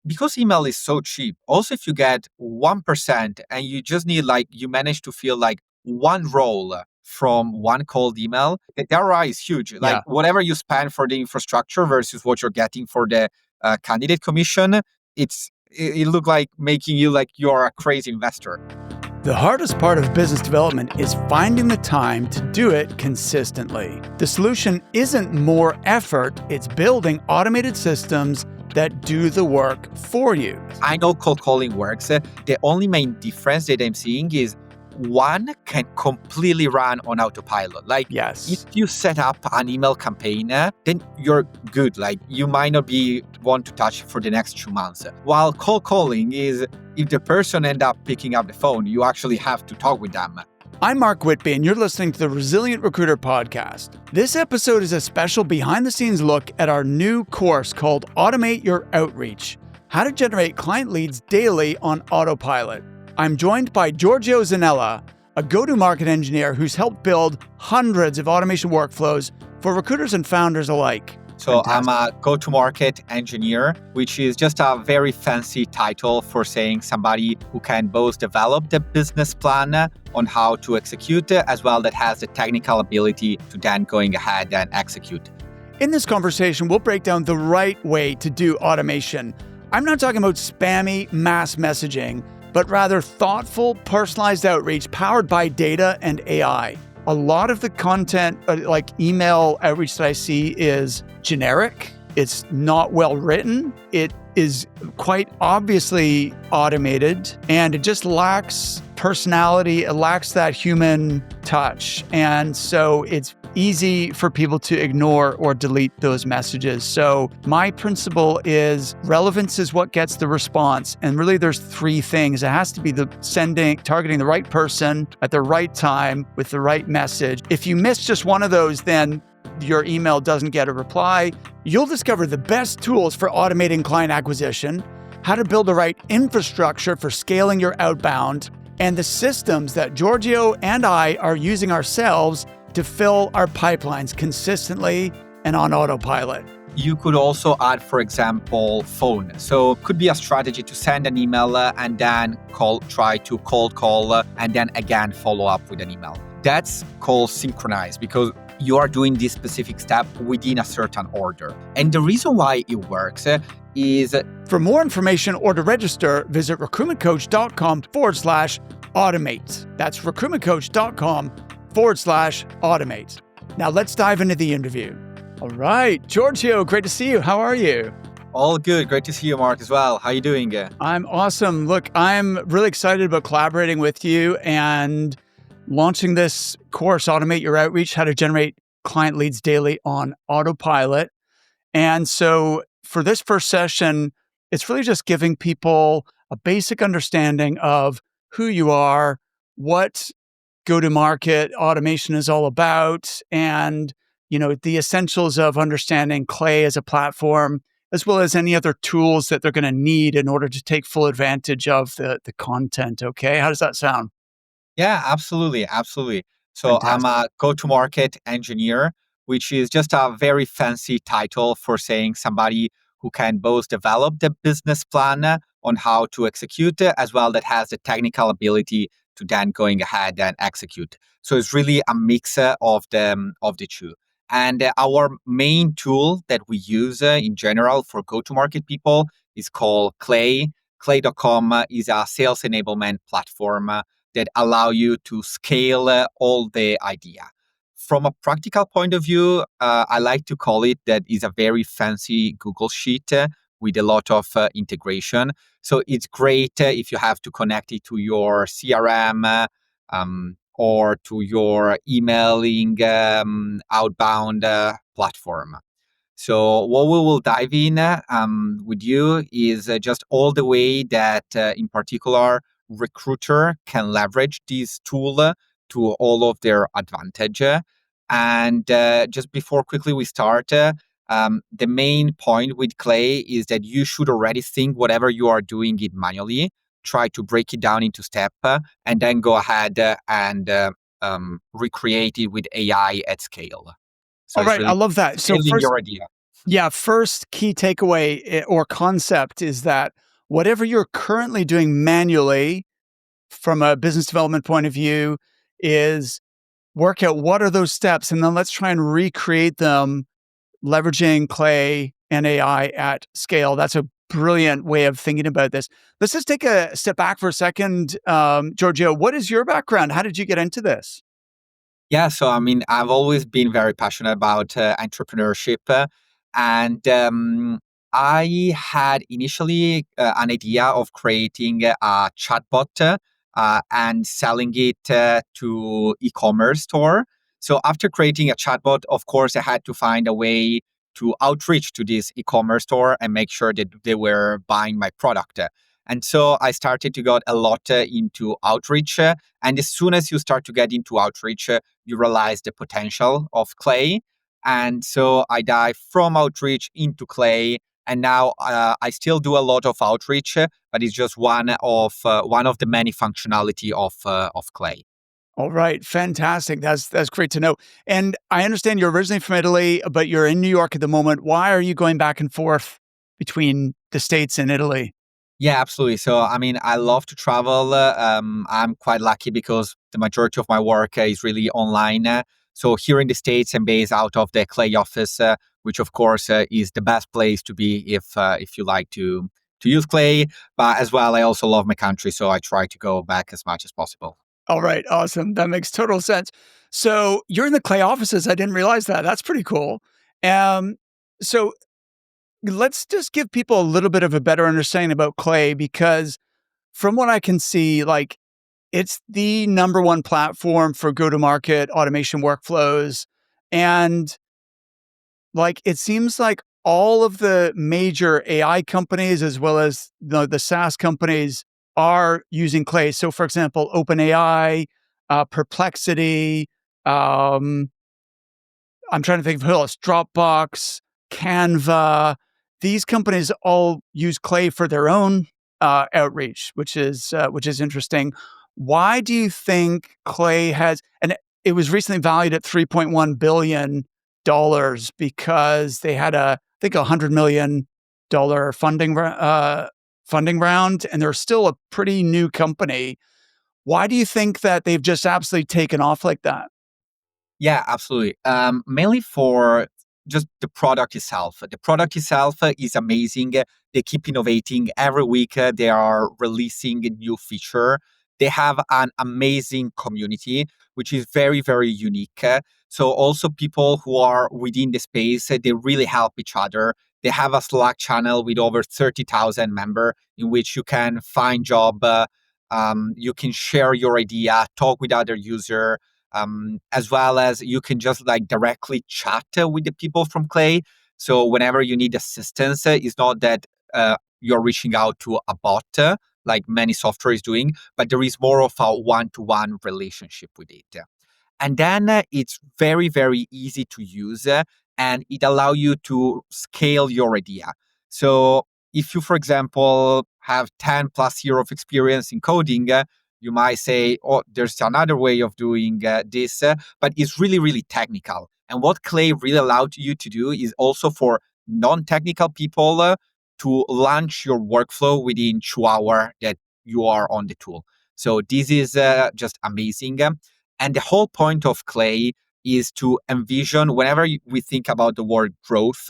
because email is so cheap, also if you get 1% and you just need you manage to fill one role from one cold email, the ROI is huge. Yeah. Whatever you spend for the infrastructure versus what you're getting for the candidate commission, it look like making you you're a crazy investor. The hardest part of business development is finding the time to do it consistently. The solution isn't more effort, it's building automated systems that do the work for you. I know cold calling works. The only main difference that I'm seeing is one can completely run on autopilot. Yes. If you set up an email campaign, then you're good. You might not be one to touch for the next 2 months. While cold calling is, if the person end up picking up the phone, you actually have to talk with them. I'm Mark Whitby, and you're listening to the Resilient Recruiter podcast. This episode is a special behind-the-scenes look at our new course called Automate Your Outreach: How to Generate Client Leads Daily on Autopilot. I'm joined by Giorgio Zanella, a go-to-market engineer who's helped build hundreds of automation workflows for recruiters and founders alike. So Fantastic. I'm a go-to-market engineer, which is just a very fancy title for saying somebody who can both develop the business plan on how to execute, as well that has the technical ability to then going ahead and execute. In this conversation, we'll break down the right way to do automation. I'm not talking about spammy mass messaging, but rather thoughtful, personalized outreach powered by data and AI. A lot of the content, like email outreach that I see, is generic. It's not well written. It is quite obviously automated, and it just lacks personality. It lacks that human touch. And so it's easy for people to ignore or delete those messages. So my principle is relevance is what gets the response. And really there's three things. It has to be targeting the right person at the right time with the right message. If you miss just one of those, then your email doesn't get a reply. You'll discover the best tools for automating client acquisition, how to build the right infrastructure for scaling your outbound, and the systems that Giorgio and I are using ourselves to fill our pipelines consistently and on autopilot. You could also add, for example, phone. So it could be a strategy to send an email and then try to cold call and then again follow up with an email. That's called synchronized because you are doing this specific step within a certain order. And the reason why it works is... For more information or to register, visit recruitmentcoach.com/automate. That's recruitmentcoach.com/automate. Now let's dive into the interview. All right, Giorgio, great to see you. How are you? All good. Great to see you, Mark, as well. How are you doing? I'm awesome. Look, I'm really excited about collaborating with you and launching this course, Automate Your Outreach: How to Generate Client Leads Daily on Autopilot. And so for this first session, it's really just giving people a basic understanding of who you are, what go-to-market automation is all about, and the essentials of understanding Clay as a platform, as well as any other tools that they're going to need in order to take full advantage of the content. Okay, how does that sound? Yeah, absolutely. Absolutely. So Fantastic. I'm a go-to-market engineer, which is just a very fancy title for saying somebody who can both develop the business plan on how to execute, as well that has the technical ability to then going ahead and execute. So it's really a mix of the two. And our main tool that we use in general for go-to-market people is called Clay. Clay.com is a sales enablement platform that allow you to scale all the idea. From a practical point of view, I like to call it that is a very fancy Google Sheet with a lot of integration. So it's great if you have to connect it to your CRM or to your emailing outbound platform. So what we will dive in with you is just all the way that, in particular, recruiter can leverage this tool to all of their advantage. And just before quickly we start, the main point with Clay is that you should already think whatever you are doing it manually, try to break it down into step, and then go ahead and recreate it with AI at scale. So All right, really I love that. So scaling first, your idea. Yeah, first key takeaway or concept is that whatever you're currently doing manually from a business development point of view is work out what are those steps and then let's try and recreate them leveraging Clay and AI at scale. That's a brilliant way of thinking about this. Let's just take a step back for a second. Giorgio, what is your background? How did you get into this? Yeah, so I mean, I've always been very passionate about entrepreneurship, and I had initially an idea of creating a chatbot and selling it to e-commerce store. So after creating a chatbot, of course, I had to find a way to outreach to this e-commerce store and make sure that they were buying my product. And so I started to get a lot into outreach. And as soon as you start to get into outreach, you realize the potential of Clay. And so I dive from outreach into Clay. And now I still do a lot of outreach, but it's just one of the many functionality of Clay. All right, fantastic. That's great to know. And I understand you're originally from Italy, but you're in New York at the moment. Why are you going back and forth between the States and Italy? Yeah, absolutely. So, I mean, I love to travel. I'm quite lucky because the majority of my work is really online. So, here in the States, I'm based out of the Clay office, which, of course, is the best place to be if you like to use Clay. But as well, I also love my country, so I try to go back as much as possible. All right, awesome. That makes total sense. So you're in the Clay offices. I didn't realize that. That's pretty cool. Um, so let's just give people a little bit of a better understanding about Clay because from what I can see, like it's the number one platform for go-to-market automation workflows. And like it seems like all of the major AI companies as well as the SaaS companies are using Clay. So for example, OpenAI, Perplexity, um, I'm trying to think of who else, Dropbox, Canva. These companies all use Clay for their own outreach, which is interesting. Why do you think Clay has? And it was recently valued at $3.1 billion because they had I think $100 million funding round, and they're still a pretty new company. Why do you think that they've just absolutely taken off like that? Yeah, absolutely. Mainly for just the product itself. The product itself is amazing. They keep innovating every week. They are releasing a new feature. They have an amazing community, which is very, very unique. So also people who are within the space, they really help each other. They have a Slack channel with over 30,000 members in which you can find job. You can share your idea, talk with other user, as well as you can just like directly chat with the people from Clay. So whenever you need assistance, it's not that you're reaching out to a bot like many software is doing, but there is more of a one-to-one relationship with it. And then it's very, very easy to use and it allow you to scale your idea. So if you, for example, have 10 plus year of experience in coding, you might say, oh, there's another way of doing this, but it's really, really technical. And what Clay really allowed you to do is also for non-technical people to launch your workflow within 2 hours that you are on the tool. So this is just amazing. And the whole point of Clay is to envision whenever we think about the word growth,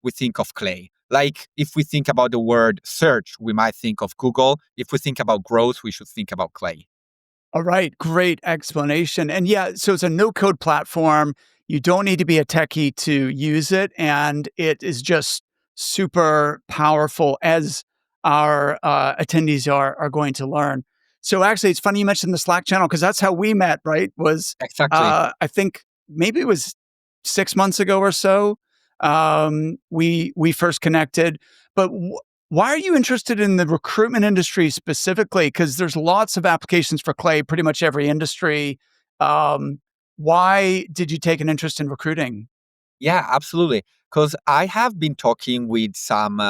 we think of Clay. Like if we think about the word search, we might think of Google. If we think about growth, we should think about Clay. All right, great explanation. And yeah, so it's a no code platform. You don't need to be a techie to use it. And it is just super powerful as our attendees are going to learn. So actually, it's funny you mentioned the Slack channel because that's how we met, right? Was Exactly. I think maybe it was 6 months ago or so. We first connected. But why are you interested in the recruitment industry specifically? Because there's lots of applications for Clay, pretty much every industry. Um, why did you take an interest in recruiting? Yeah, absolutely. Because I have been talking with some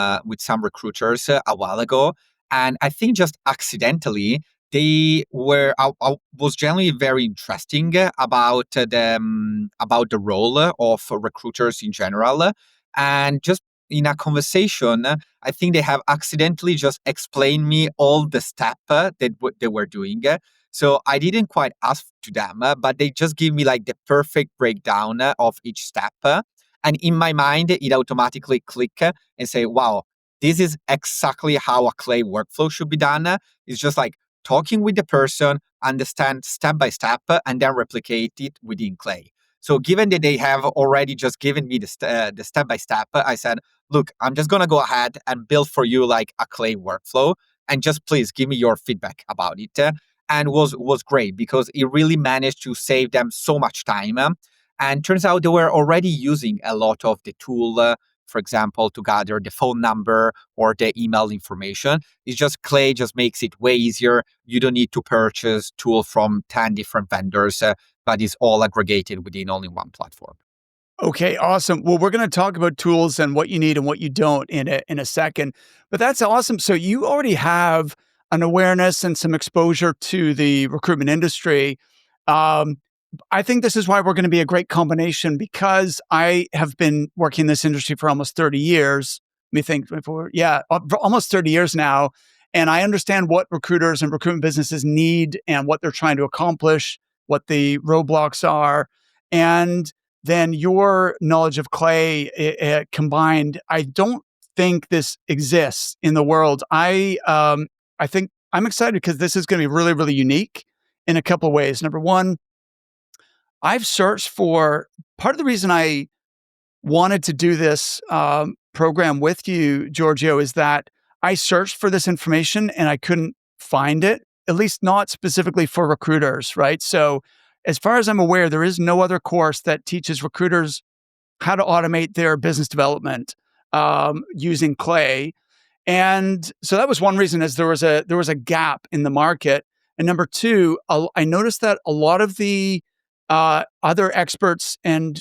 recruiters a while ago, and I think just accidentally they were I was generally very interesting about the role of recruiters in general. And just in a conversation, I think they have accidentally just explained me all the step that they were doing. So I didn't quite ask to them, but they just give me like the perfect breakdown of each step. And in my mind, it automatically click and say, wow, this is exactly how a clay workflow should be done. It's just like talking with the person, understand step by step, and then replicate it within clay. So given that they have already just given me the step by step, I said, look, I'm just going to go ahead and build for you like a clay workflow, and just please give me your feedback about it. And was great because it really managed to save them so much time. And turns out they were already using a lot of the tool, for example, to gather the phone number or the email information. It's just Clay just makes it way easier. You don't need to purchase tool from 10 different vendors, but it's all aggregated within only one platform. Okay, awesome. Well, we're going to talk about tools and what you need and what you don't in a second. But that's awesome. So you already have an awareness and some exposure to the recruitment industry. Um, I think this is why we're going to be a great combination because I have been working in this industry for almost 30 years. Let me think before, yeah, almost 30 years now. And I understand what recruiters and recruitment businesses need and what they're trying to accomplish, what the roadblocks are. And then your knowledge of clay combined, I don't think this exists in the world. I think I'm excited because this is going to be really, really unique in a couple of ways. Number one, I've searched for part of the reason I wanted to do this program with you, Giorgio, is that I searched for this information and I couldn't find it, at least not specifically for recruiters, right? So, as far as I'm aware, there is no other course that teaches recruiters how to automate their business development using Clay. And so that was one reason, is there was a gap in the market. And number two, I noticed that a lot of the other experts and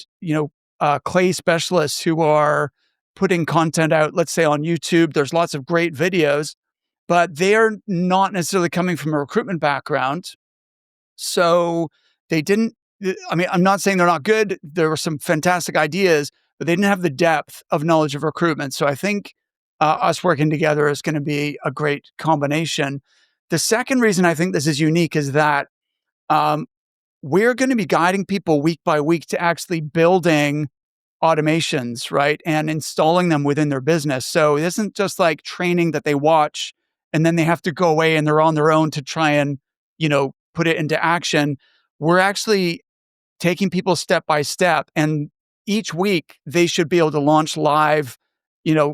clay specialists who are putting content out, let's say on YouTube, there's lots of great videos, but they are not necessarily coming from a recruitment background. So they didn't, I mean, I'm not saying they're not good. There were some fantastic ideas, but they didn't have the depth of knowledge of recruitment. So I think us working together is going to be a great combination. The second reason I think this is unique is that um, we're going to be guiding people week by week to actually building automations, right? And installing them within their business. So it isn't just like training that they watch and then they have to go away and they're on their own to try and, put it into action. We're actually taking people step by step. And each week they should be able to launch live,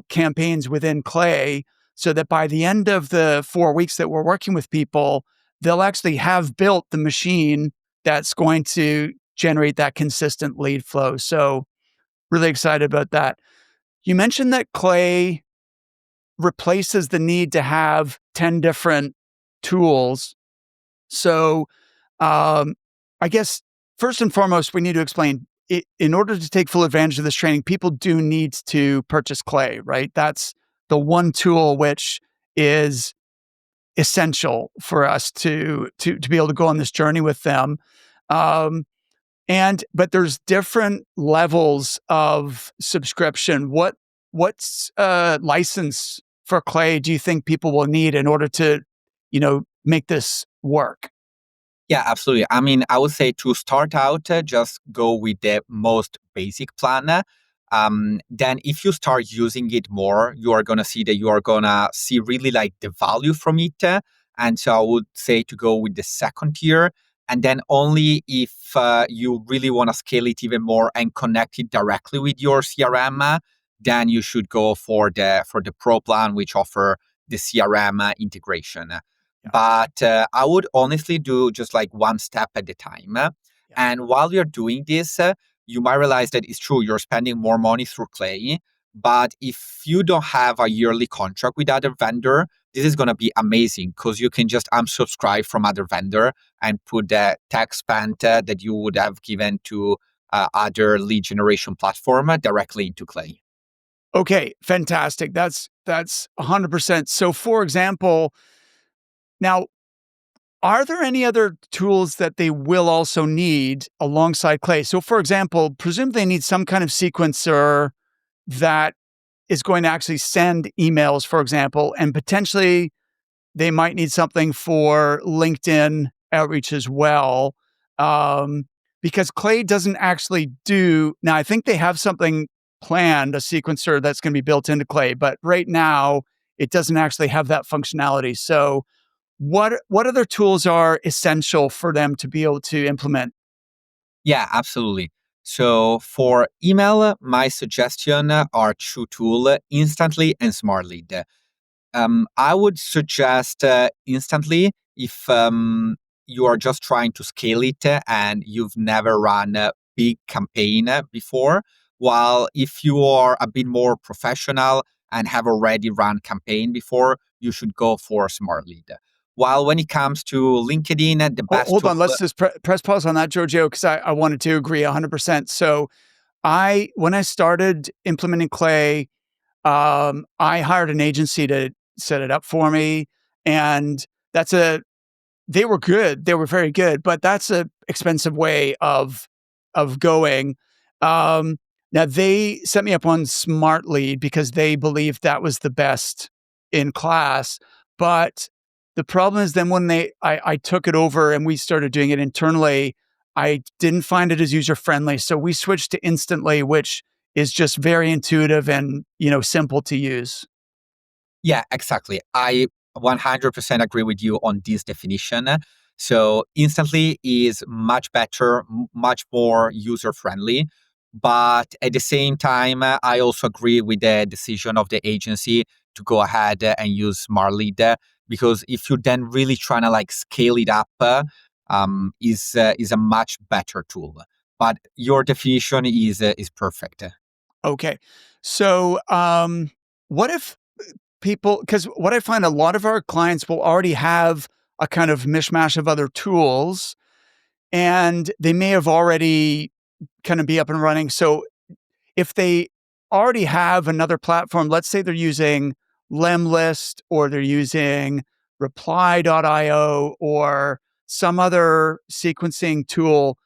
campaigns within Clay so that by the end of the 4 weeks that we're working with people, they'll actually have built the machine that's going to generate that consistent lead flow. So really excited about that. You mentioned that Clay replaces the need to have 10 different tools. So, I guess first and foremost, we need to explain it, in order to take full advantage of this training, people do need to purchase Clay, right? That's the one tool which is essential for us to be able to go on this journey with them. Um, but there's different levels of subscription. What's license for Clay do you think people will need in order to, make this work? Yeah, absolutely. I mean, I would say to start out, just go with the most basic plan. Then, if you start using it more, you are going to see that you are going to see really like the value from it. And so I would say to go with the second tier. And then only if you really want to scale it even more and connect it directly with your CRM, then you should go for the Pro plan, which offer the CRM integration. Yeah. But I would honestly do just like one step at a time. Yeah. And while you're doing this, you might realize that it's true, you're spending more money through Clay. But if you don't have a yearly contract with other vendor, this is going to be amazing because you can just unsubscribe from other vendor and put the tech spend that you would have given to other lead generation platform directly into Clay. Okay, fantastic. That's 100%. So for example, now are there any other tools that they will also need alongside Clay? So for example, presume they need some kind of sequencer that is going to actually send emails, for example, and potentially they might need something for LinkedIn outreach as well. Um, because Clay doesn't actually do now, I think they have something planned, a sequencer that's going to be built into Clay, but right now it doesn't actually have that functionality. So what other tools are essential for them to be able to implement? Yeah, absolutely. So for email, my suggestion are two tools, Instantly and Smart Lead. I would suggest Instantly if you are just trying to scale it and you've never run a big campaign before. While if you are a bit more professional and have already run campaign before, you should go for Smart Lead. While when it comes to LinkedIn, the best Hold tool. on, let's just press pause on that, Giorgio, because I wanted to agree 100%. So when I started implementing Clay, I hired an agency to set it up for me, and that's a they were good. They were very good, but that's a expensive way of going. Um, Now they set me up on Smart Lead because they believed that was the best in class. But the problem is then when I took it over and we started doing it internally, I didn't find it as user friendly. So we switched to Instantly, which is just very intuitive and simple to use. Yeah, exactly. I 100% agree with you on this definition. So Instantly is much better, much more user friendly. But at the same time, I also agree with the decision of the agency to go ahead and use Smart Lead, because if you're then really trying to like scale it up, is a much better tool. But your definition is perfect. Okay. So what if people, because what I find a lot of our clients will already have a kind of mishmash of other tools and they may have already kind of be up and running. So if they already have another platform, let's say they're using Lemlist or they're using reply.io or some other sequencing tool,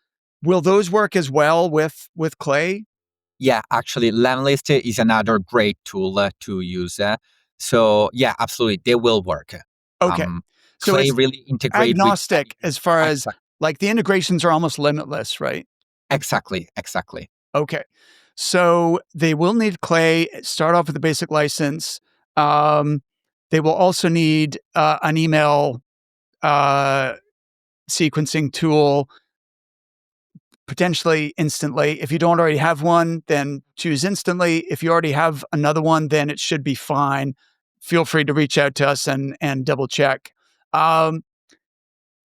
will those work as well with Clay? Yeah, actually, Lemlist is another great tool to use. So yeah, absolutely, they will work. Okay. Um, So Clay it's really integrate with agnostic as far as exactly, like the integrations are almost limitless, right? exactly. Okay. So they will need Clay, start off with a basic license. Um, they will also need an email uh, sequencing tool, potentially Instantly. If you don't already have one, then choose Instantly. If you already have another one, then it should be fine. Feel free to reach out to us and double check. Um,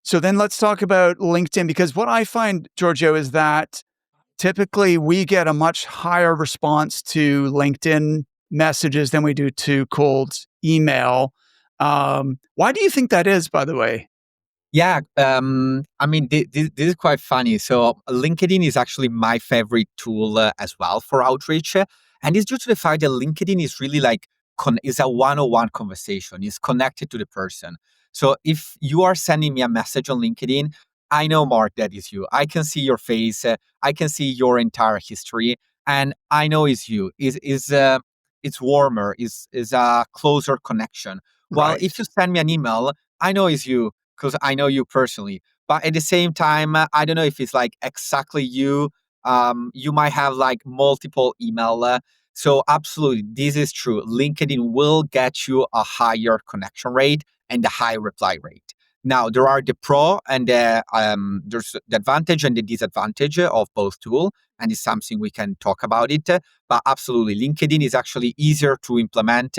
so then let's talk about LinkedIn because what I find, Giorgio, is that typically we get a much higher response to LinkedIn messages than we do to cold email. Why do you think that is, by the way? Yeah, I mean, this is quite funny. So LinkedIn is actually my favorite tool as well for outreach, and it's due to the fact that LinkedIn is really like is a one-on-one conversation. It's connected to the person. So if you are sending me a message on LinkedIn, I know Mark that is you. I can see your face. I can see your entire history, and I know it's you. Is it's warmer. Is a closer connection. While Right. if you send me an email, I know it's you because I know you personally. But at the same time, I don't know if it's like exactly you. You might have like multiple email. So absolutely, this is true. LinkedIn will get you a higher connection rate and a high reply rate. Now there are the pro and there's the advantage and the disadvantage of both tool, and it's something we can talk about it. But absolutely, LinkedIn is actually easier to implement,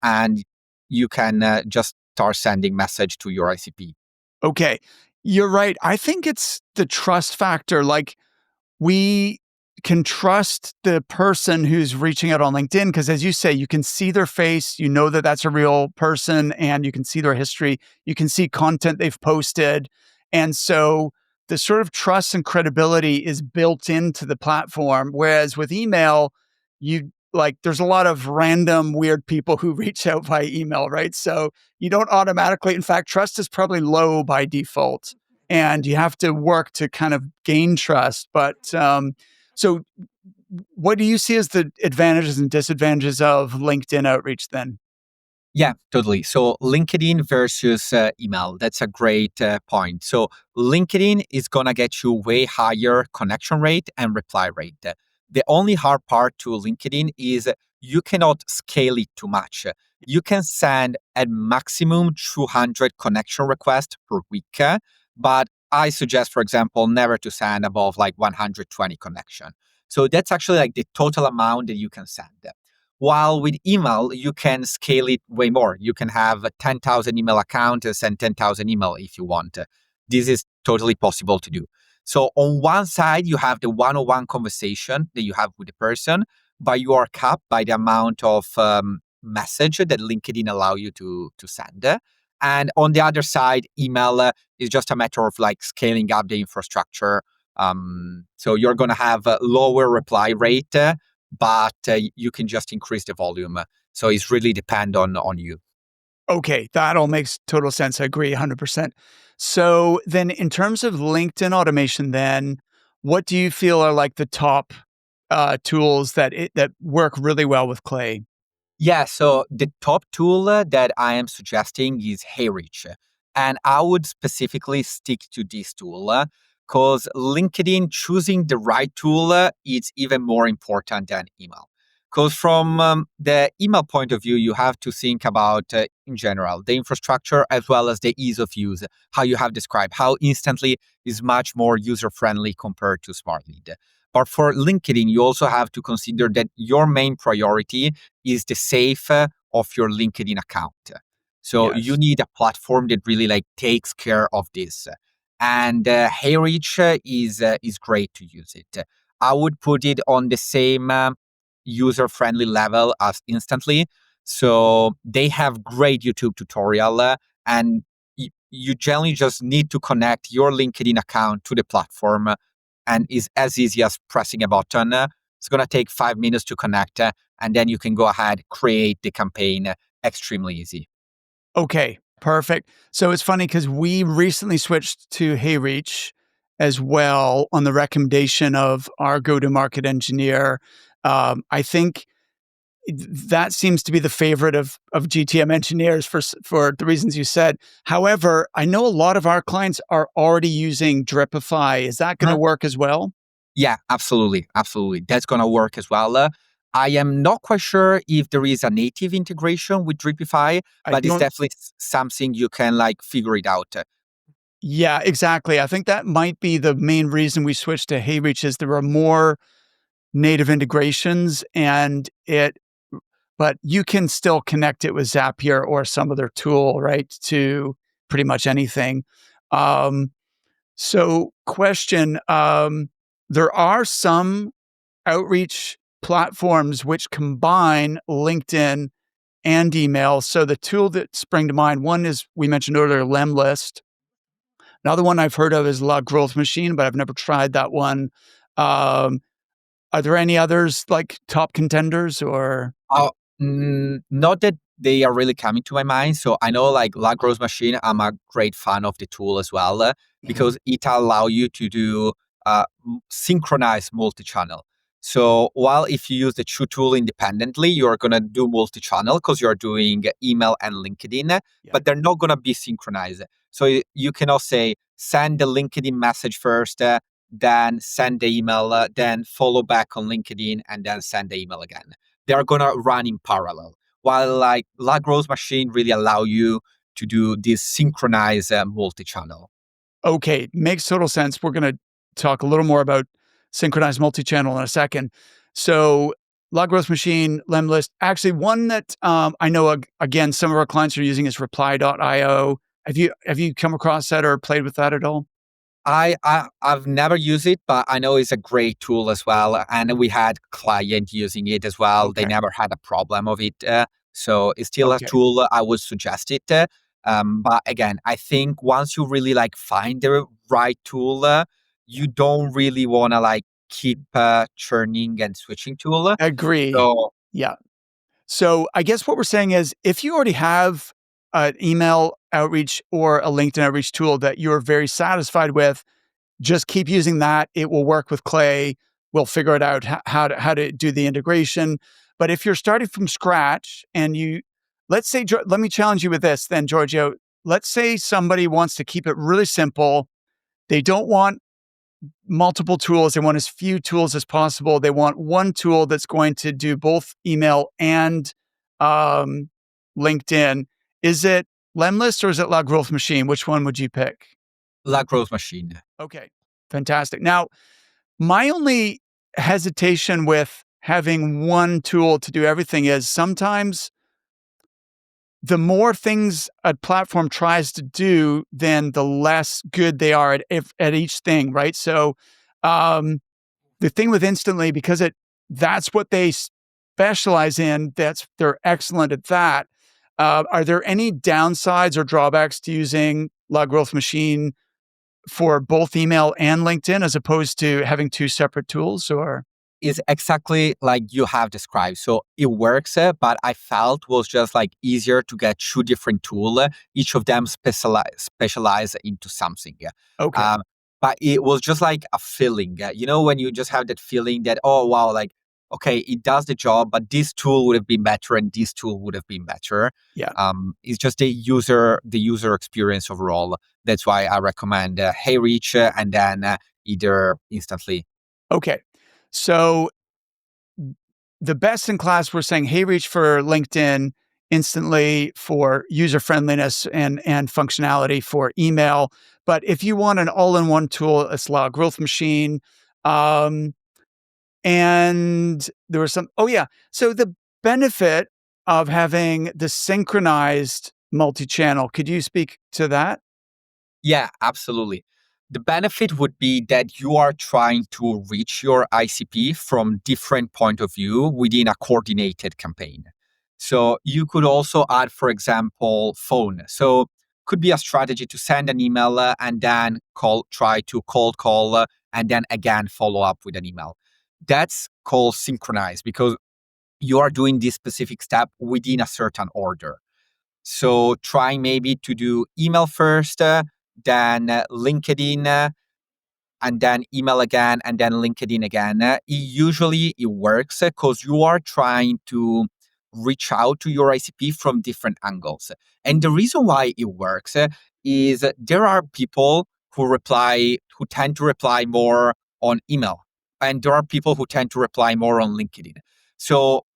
and you can just start sending message to your ICP. Okay. You're right. I think it's the trust factor. Like we can trust the person who's reaching out on LinkedIn because, as you say, you can see their face, you know that that's a real person, and you can see their history, you can see content they've posted. And so the sort of trust and credibility is built into the platform. Whereas with email, there's a lot of random weird people who reach out by email, right? So you don't automatically, in fact, trust is probably low by default and you have to work to kind of gain trust. But so what do you see as the advantages and disadvantages of LinkedIn outreach then? Yeah, totally. So LinkedIn versus email, that's a great point. So LinkedIn is going to get you way higher connection rate and reply rate. The only hard part to LinkedIn is you cannot scale it too much. You can send at maximum 200 connection requests per week, but I suggest, for example, never to send above like 120 connection. So that's actually like the total amount that you can send. While with email, you can scale it way more. You can have a 10,000 email account and send 10,000 email if you want. This is totally possible to do. So on one side, you have the one-on-one conversation that you have with the person, but you are capped by the amount of message that LinkedIn allow you to send. And on the other side, email is just a matter of like scaling up the infrastructure. So you're going to have a lower reply rate, but you can just increase the volume. So it's really depend on you. Okay, that all makes total sense. I agree 100%. So then in terms of LinkedIn automation then, what do you feel are like the top tools that work really well with Clay? Yeah, so the top tool that I am suggesting is HeyReach. And I would specifically stick to this tool because LinkedIn choosing the right tool is even more important than email. Because from the email point of view, you have to think about, in general, the infrastructure as well as the ease of use, how you have described, how instantly is much more user friendly compared to Smart Lead. But for LinkedIn, you also have to consider that your main priority is the safe of your LinkedIn account. So you Yes. need a platform that really like takes care of this. And HeyReach is great to use it. I would put it on the same user friendly level as Instantly. So they have great YouTube tutorial, and you generally just need to connect your LinkedIn account to the platform, and is as easy as pressing a button. It's going to take 5 minutes to connect, and then you can go ahead, create the campaign extremely easy. Okay, perfect. So it's funny because we recently switched to HeyReach as well on the recommendation of our go-to-market engineer. I think that seems to be the favorite of GTM engineers for the reasons you said. However, I know a lot of our clients are already using Dripify. Is that going to work as well? Yeah, absolutely. Absolutely. That's going to work as well. I am not quite sure if there is a native integration with Dripify, I but it's don't. definitely something you can like figure it out. Yeah, exactly. I think that might be the main reason we switched to HeyReach is there are more native integrations but you can still connect it with Zapier or some other tool, right, to pretty much anything. Um, so question, there are some outreach platforms which combine LinkedIn and email. So the tool that spring to mind, one is we mentioned earlier, Lemlist. Another one I've heard of is La Growth Machine, but I've never tried that one. Um, are there any others like top contenders or? Uh, Not that they are really coming to my mind. So I know like Lagros Machine, I'm a great fan of the tool as well, Mhm. because it allow you to do synchronized multi-channel. So while if you use the two tool independently, you're going to do multi-channel because you're doing email and LinkedIn, Yeah. but they're not going to be synchronized. So you cannot say send the LinkedIn message first, then send the email, then follow back on LinkedIn and then send the email again. They are gonna run in parallel. While like Lagros machine really allow you to do this synchronized multi-channel. Okay, makes total sense. We're going to talk a little more about synchronized multi-channel in a second. So, log growth machine, Lemlist. Actually, one that I know again some of our clients are using is Reply.io. Have you come across that or played with that at all? I've never used it, but I know it's a great tool as well. And we had client using it as well. They Okay. never had a problem of it. So it's still a Okay. tool I would suggest it. But again, I think once you really like find the right tool, you don't really want to like keep churning and switching tool. Agree. So Yeah. So I guess what we're saying is if you already have an email outreach or a LinkedIn outreach tool that you're very satisfied with, just keep using that. It will work with Clay. we'll figure it out how to do the integration. But if you're starting from scratch and let's say, let me challenge you with this then, Giorgio. Let's say somebody wants to keep it really simple. They don't want multiple tools. They want as few tools as possible. They want one tool that's going to do both email and LinkedIn. Is it Lemlist or is it La Growth Machine? Which one would you pick? La Growth Machine. Okay, fantastic. Now, my only hesitation with having one tool to do everything is sometimes the more things a platform tries to do, then the less good they are at each thing, right? So, the thing with Instantly, because that's what they specialize in, they're excellent at that. Are there any downsides or drawbacks to using La Growth Machine for both email and LinkedIn as opposed to having two separate tools? Or Is exactly like you have described. So it works, but I felt was just like easier to get two different tools. Each of them specialize into something. okay, Um, but it was just like a feeling. When you just have that feeling that, oh wow, like okay, it does the job, but this tool would have been better and this tool would have been better. yeah, It's just the user experience overall. That's why I recommend HeyReach and then either Instantly. okay. So the best in class, we're saying HeyReach for LinkedIn, Instantly for user friendliness and functionality for email. But if you want an all-in-one tool, it's La Growth Machine. Um, and there was some. Oh yeah. So the benefit of having the synchronized multi-channel. Could you speak to that? Yeah, absolutely. The benefit would be that you are trying to reach your ICP from different point of view within a coordinated campaign. So you could also add, for example, phone. So could be a strategy to send an email and then try to cold call and then again follow up with an email. That's called synchronized because you are doing this specific step within a certain order. So try maybe to do email first, then LinkedIn, and then email again, and then LinkedIn again. It works because you are trying to reach out to your ICP from different angles. And the reason why it works is there are people who tend to reply more on email, and there are people who tend to reply more on LinkedIn. So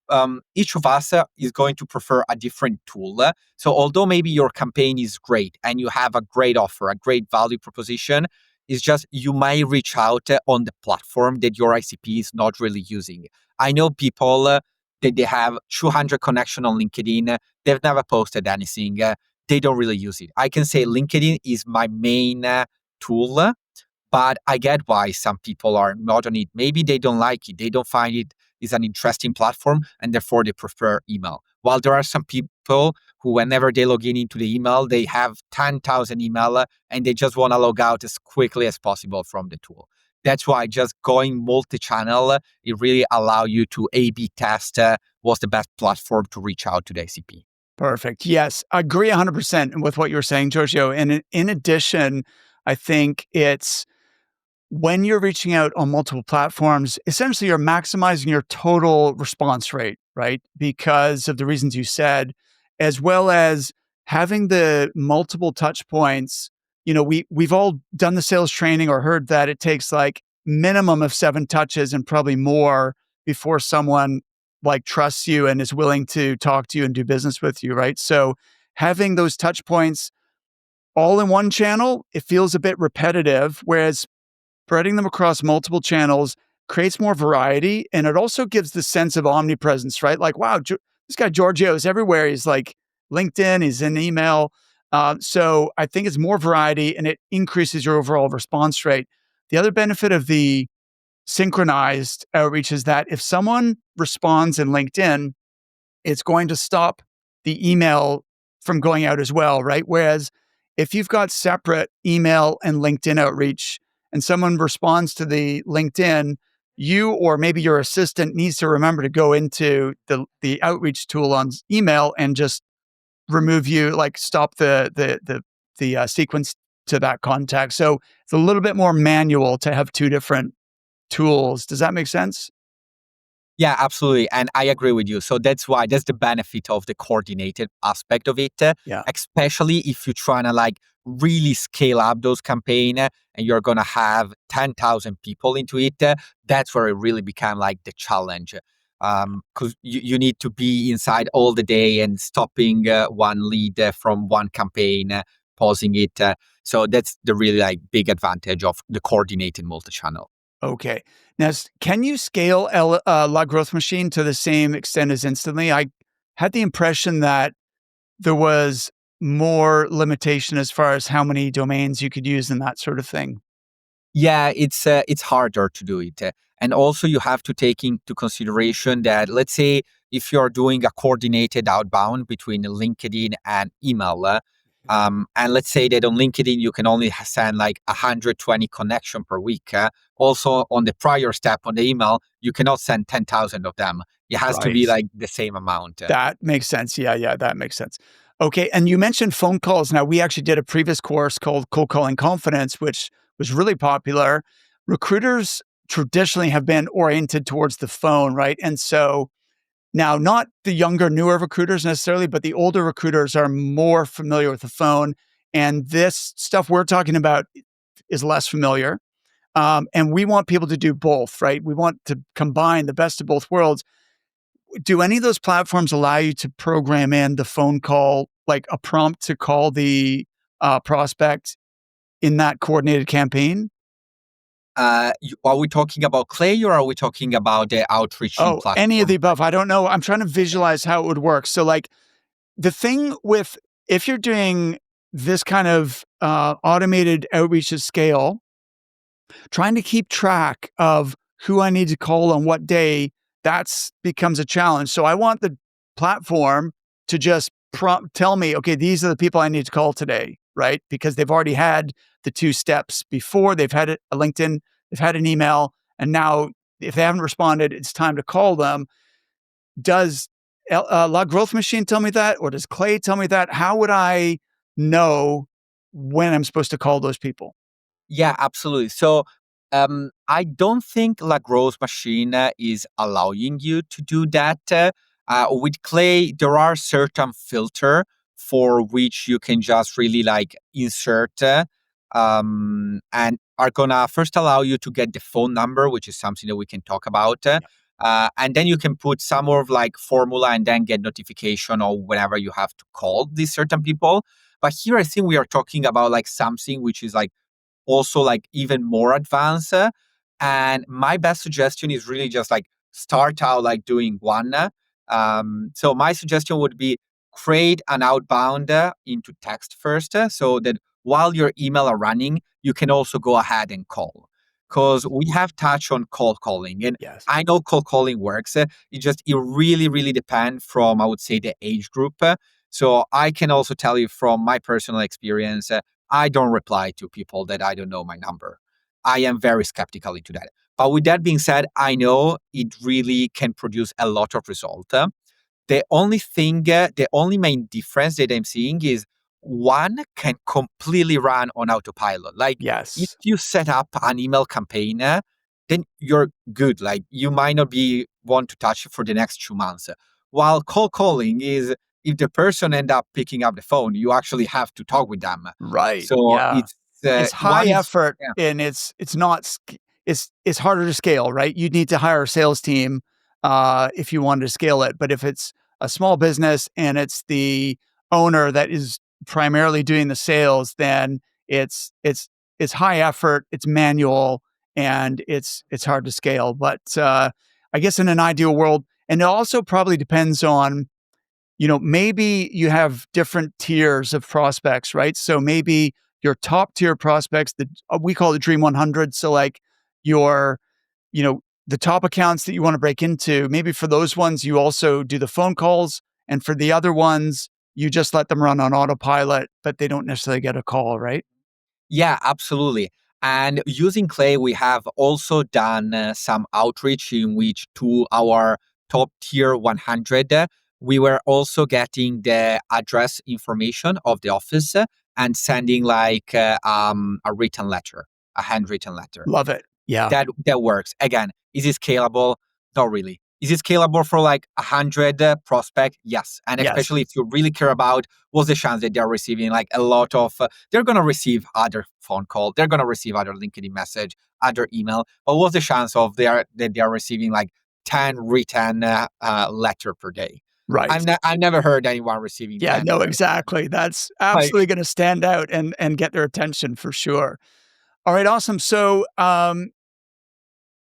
each of us is going to prefer a different tool. So although maybe your campaign is great and you have a great offer, a great value proposition, it's just you might reach out on the platform that your ICP is not really using. I know people that they have 200 connection on LinkedIn. They've never posted anything. They don't really use it. I can say LinkedIn is my main tool, but I get why some people are not on it. Maybe they don't like it. They don't find it is an interesting platform and therefore they prefer email. While there are some people who, whenever they log in into the email, they have 10,000 email and they just want to log out as quickly as possible from the tool. That's why just going multi-channel, it really allow you to A/B test what's the best platform to reach out to the ICP. Perfect. Yes, I agree 100% with what you're saying, Giorgio. And in addition, I think it's when you're reaching out on multiple platforms, essentially you're maximizing your total response rate, right? Because of the reasons you said, as well as having the multiple touch points. We've all done the sales training or heard that it takes like minimum of 7 touches and probably more before someone like trusts you and is willing to talk to you and do business with you, right? So having those touch points all in one channel, it feels a bit repetitive, whereas spreading them across multiple channels creates more variety. And it also gives the sense of omnipresence, right? Like, wow, this guy Giorgio is everywhere. He's like LinkedIn, he's in email. So I think it's more variety and it increases your overall response rate. The other benefit of the synchronized outreach is that if someone responds in LinkedIn, it's going to stop the email from going out as well, right? Whereas if you've got separate email and LinkedIn outreach and someone responds to the LinkedIn, you or maybe your assistant needs to remember to go into the outreach tool on email and just remove you, like stop the sequence to that contact. So it's a little bit more manual to have two different tools. Does that make sense? Yeah, absolutely. And I agree with you. So that's the benefit of the coordinated aspect of it, Yeah. especially if you're trying to like really scale up those campaign and you're going to have 10,000 people into it. That's where it really become like the challenge. Because you need to be inside all the day and stopping one lead from one campaign, pausing it. So that's the really like big advantage of the coordinated multi-channel. Okay. Now, can you scale La Growth Machine to the same extent as Instantly? I had the impression that there was more limitation as far as how many domains you could use and that sort of thing. Yeah, it's harder to do it. And also you have to take into consideration that let's say if you're doing a coordinated outbound between LinkedIn and email, and let's say that on LinkedIn you can only send like 120 connection per week. Also on the prior step on the email, you cannot send 10,000 of them. It has to be Right. like the same amount. That makes sense. Yeah, that makes sense. Okay, and you mentioned phone calls. Now, we actually did a previous course called Cold Calling Confidence, which was really popular. Recruiters traditionally have been oriented towards the phone, right? And so now, not the younger, newer recruiters necessarily, but the older recruiters are more familiar with the phone. And this stuff we're talking about is less familiar. And we want people to do both, right? We want to combine the best of both worlds. Do any of those platforms allow you to program in the phone call, like a prompt to call the prospect in that coordinated campaign? Are we talking about Clay or are we talking about the outreaching Oh, any of platform? the above. I don't know. I'm trying to visualize how it would work. So, like, the thing with if you're doing this kind of automated outreach at scale, trying to keep track of who I need to call on what day, that's becomes a challenge. So I want the platform to just tell me, okay, these are the people I need to call today, right? Because they've already had the two steps before. They've had a LinkedIn, they've had an email, and now if they haven't responded, it's time to call them. Does La Growth Machine tell me that, or does Clay tell me that? How would I know when I'm supposed to call those people? Yeah, absolutely. So I don't think La Grosse Machine is allowing you to do that. With Clay, there are certain filter for which you can just really like insert and are gonna first allow you to get the phone number, which is something that we can talk about. And then you can put some more of like formula and then get notification or whenever you have to call these certain people. But here I think we are talking about like something which is like also like even more advanced. And my best suggestion is really just like start out like doing one. So my suggestion would be create an outbound into text first, so that while your email are running, you can also go ahead and call. Because we have touched on cold calling, and Yes. I know cold calling works. It really, really depends from I would say the age group. So I can also tell you from my personal experience. I don't reply to people that I don't know my number. I am very skeptical into that. But with that being said, I know it really can produce a lot of result. The only main difference that I'm seeing is one can completely run on autopilot. Like if Yes. you set up an email campaign, then you're good. Like you might not be want to touch it for the next 2 months. While cold calling is if the person end up picking up the phone, you actually have to talk with them. Right. So Yeah. it's It's high one is effort yeah. and it's not it's harder to scale, right? You'd need to hire a sales team if you wanted to scale it. But if it's a small business and it's the owner that is primarily doing the sales, then it's high effort, it's manual, and it's hard to scale. But I guess in an ideal world, and it also probably depends on maybe you have different tiers of prospects, right? So maybe your top tier prospects, we call it Dream 100. So like your, the top accounts that you want to break into, maybe for those ones, you also do the phone calls. And for the other ones, you just let them run on autopilot, but they don't necessarily get a call, right? Yeah, absolutely. And using Clay, we have also done some outreach in which to our top tier 100, we were also getting the address information of the office and sending like a written letter, a handwritten letter. Love it. Yeah. that works. Again, is it scalable? Not really. Is it scalable for like 100 prospect? Yes. And Yes. especially if you really care about what's the chance that they're receiving like a lot of, they're going to receive other phone call, they're going to receive other LinkedIn message, other email. But what's the chance of that they are receiving like 10 written letter per day? Right. I've never heard anyone receiving Yeah, 10. no, exactly. That's Like, absolutely going to stand out and get their attention for sure. All right, awesome. So,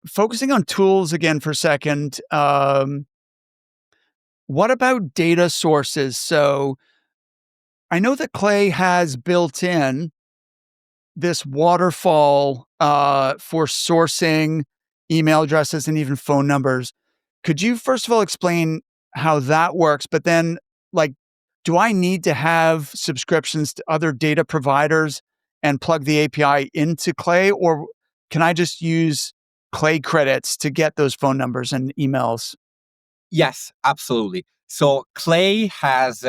focusing on tools again for a second, what about data sources? So, I know that Clay has built in this waterfall for sourcing email addresses and even phone numbers. Could you first of all explain how that works? But then, like, do I need to have subscriptions to other data providers and plug the API into Clay, or can I just use Clay credits to get those phone numbers and emails? yes, absolutely. So Clay has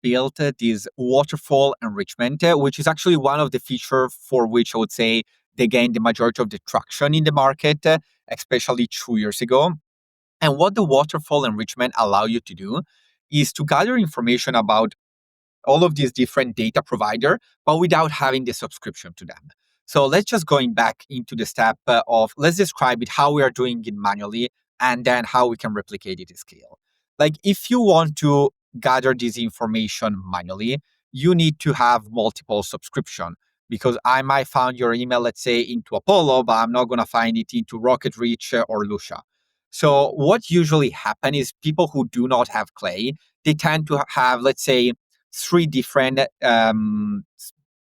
built this waterfall enrichment, which is actually one of the features for which I would say they gained the majority of the traction in the market, especially 2 years ago. And what the waterfall enrichment allow you to do is to gather information about all of these different data provider, but without having the subscription to them. So let's just going back into the step of let's describe it how we are doing it manually and then how we can replicate it at scale. Like if you want to gather this information manually, you need to have multiple subscription because I might find your email, let's say, into Apollo, but I'm not going to find it into RocketReach or Lucia. So what usually happen is people who do not have Clay, they tend to have, let's say, three different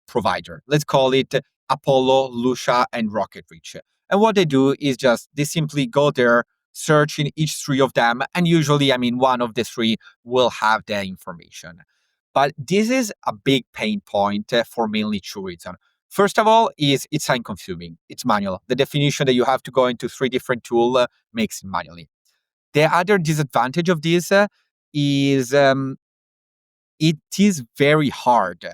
provider. Let's call it Apollo, Lucia, and RocketReach. And what they do is just they simply go there, search in each three of them, and usually, I mean, one of the three will have the information. But this is a big pain point for mainly two reasons. First of all, is it's time consuming. It's manual. The definition that you have to go into three different tools makes it manually. The other disadvantage of this is it is very hard.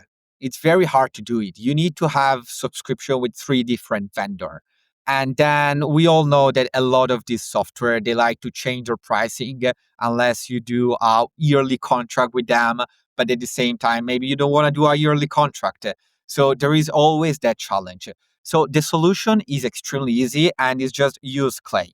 It's very hard to do it. You need to have subscription with three different vendor. And then we all know that a lot of this software, they like to change their pricing unless you do a yearly contract with them. But at the same time, maybe you don't want to do a yearly contract. So there is always that challenge. So the solution is extremely easy and is just use Clay.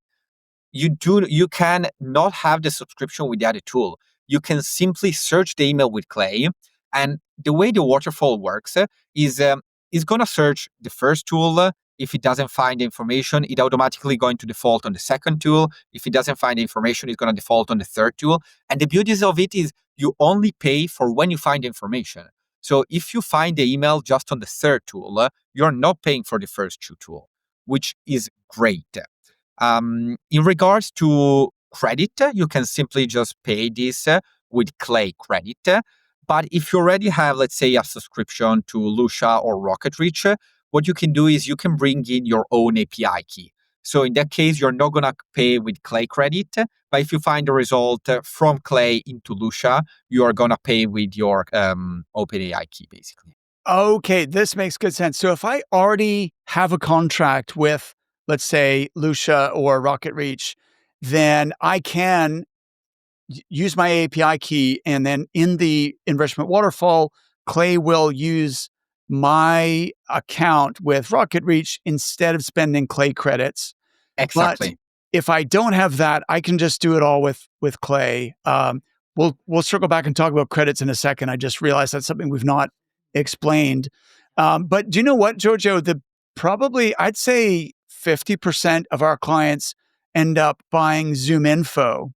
You can not have the subscription with the other tool. You can simply search the email with Clay, and the way the waterfall works is going to search the first tool. If it doesn't find the information, it automatically going to default on the second tool. If it doesn't find the information, it's going to default on the third tool. And the beauty of it is you only pay for when you find information. So if you find the email just on the third tool, you're not paying for the first two tool, which is great. In regards to credit, you can simply just pay this with Clay credit. But if you already have, let's say, a subscription to Lucia or RocketReach, what you can do is you can bring in your own API key. So in that case, you're not going to pay with Clay credit. But if you find the result from Clay into Lucia, you are going to pay with your OpenAI key, basically. Okay, this makes good sense. So if I already have a contract with, let's say, Lucia or Rocket Reach, then I can use my API key, and then in the enrichment waterfall, Clay will use my account with Rocket Reach instead of spending Clay credits. But Exactly. if I don't have that, I can just do it all with Clay. We'll circle back and talk about credits in a second. I just realized that's something we've not explained. But do you know what, Giorgio? The probably I'd say 50% of our clients end up buying ZoomInfo,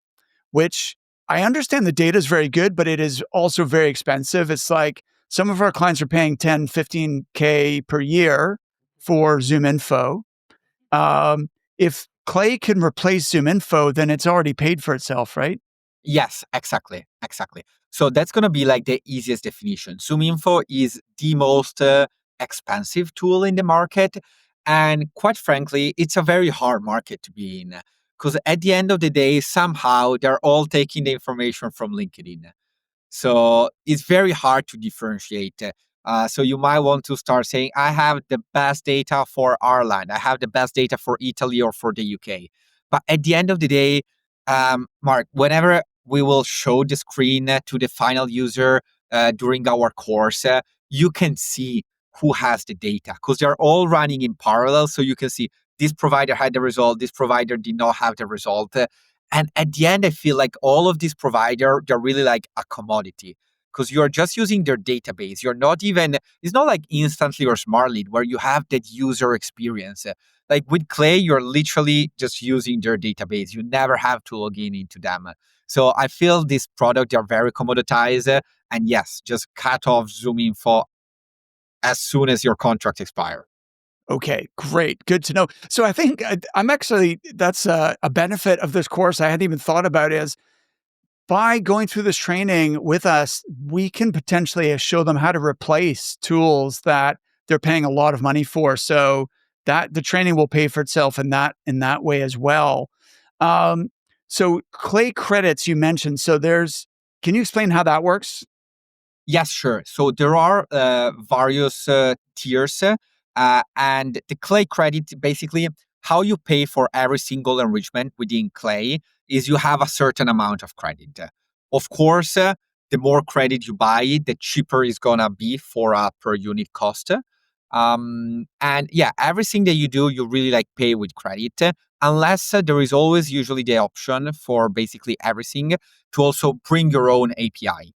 which I understand the data is very good, but it is also very expensive. It's like some of our clients are paying 10, 15K per year for ZoomInfo. Um, if Clay can replace ZoomInfo, then it's already paid for itself, right? Yes, exactly, exactly. So that's going to be like the easiest definition. ZoomInfo is the most expensive tool in the market. And quite frankly, it's a very hard market to be in because at the end of the day, somehow they're all taking the information from LinkedIn. So it's very hard to differentiate. So you might want to start saying, I have the best data for Ireland. I have the best data for Italy or for the UK. But at the end of the day, Mark, whenever we will show the screen to the final user during our course, you can see who has the data because they're all running in parallel. So you can see this provider had the result, this provider did not have the result. And at the end, I feel like all of these providers, they're really like a commodity because you're just using their database. You're not even, it's not like Instantly or Smartly where you have that user experience. Like with Clay, you're literally just using their database. You never have to log in into them. So I feel this product, they're very commoditized. And yes, just cut off ZoomInfo as soon as your contract expires. Okay, great. Good to know. So I think I'm actually, that's a benefit of this course I hadn't even thought about is by going through this training with us, we can potentially show them how to replace tools that they're paying a lot of money for. So that the training will pay for itself in that way as well. Um, so Clay credits you mentioned. So can you explain how that works? Yes, sure. So there are various tiers, and the Clay credit basically how you pay for every single enrichment within Clay is you have a certain amount of credit. Of course, the more credit you buy, the cheaper it's gonna be for a per unit cost. And yeah, everything that you do, you really like pay with credit, unless there is always usually the option for basically everything to also bring your own API.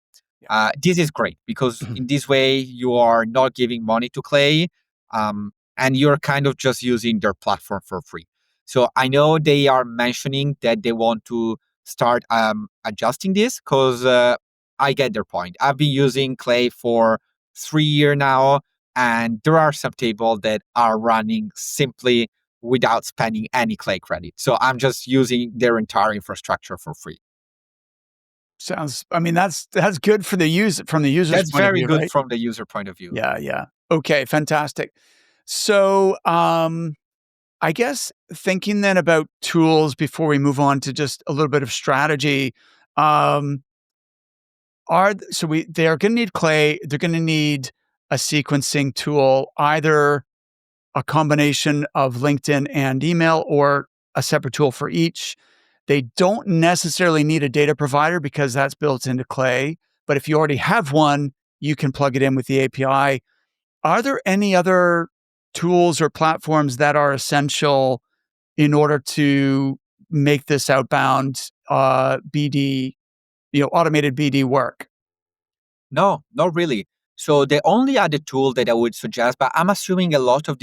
This is great because Yeah. in this way you are not giving money to Clay, and you're kind of just using their platform for free. So I know they are mentioning that they want to start adjusting this because I get their point. I've been using Clay for 3 years now, and there are some tables that are running simply without spending any Clay credit. So I'm just using their entire infrastructure for free. I mean, that's good for the user from the user's That's point of very view, good right? from the user point of view. Yeah, yeah. Okay, fantastic. So, I guess thinking then about tools before we move on to just a little bit of strategy, um, they're going to need Clay. They're going to need a sequencing tool, either a combination of LinkedIn and email, or a separate tool for each. They don't necessarily need a data provider because that's built into Clay. But if you already have one, you can plug it in with the API. Are there any other tools or platforms that are essential in order to make this outbound BD, automated BD work? No, not really. So the only other tool that I would suggest, but I'm assuming a lot of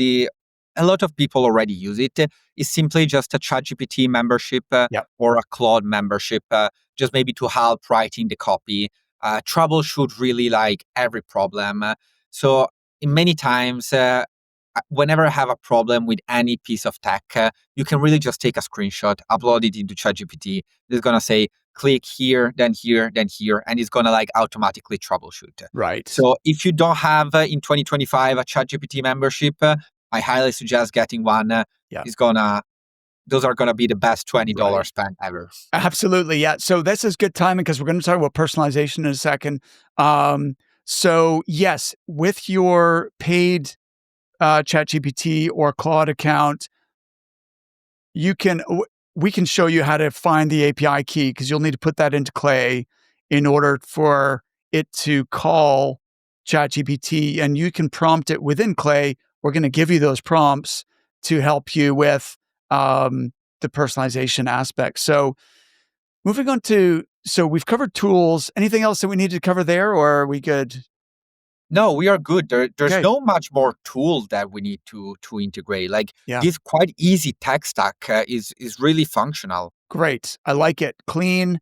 people already use it, is simply just a ChatGPT membership Yep. or a Claude membership, just maybe to help writing the copy, troubleshoot really like every problem. So in many times, whenever I have a problem with any piece of tech, you can really just take a screenshot, upload it into ChatGPT. It's gonna say click here, then here, then here, and it's gonna like automatically troubleshoot. Right. So if you don't have in 2025 a ChatGPT membership, I highly suggest getting one. Yeah. It's gonna Those are gonna be the best Right. $20 spent ever. Absolutely. Yeah. So this is good timing because we're going to talk about personalization in a second. So yes, with your paid ChatGPT or Claude account, you can we can show you how to find the API key because you'll need to put that into Clay in order for it to call ChatGPT, and you can prompt it within Clay. We're going to give you those prompts to help you with the personalization aspect. So moving on to so we've covered tools. Anything else that we need to cover there, or are we good? No, we are good. There's Okay. no much more tool that we need to integrate. Like Yeah. this quite easy tech stack is really functional. Great. I like it. Clean,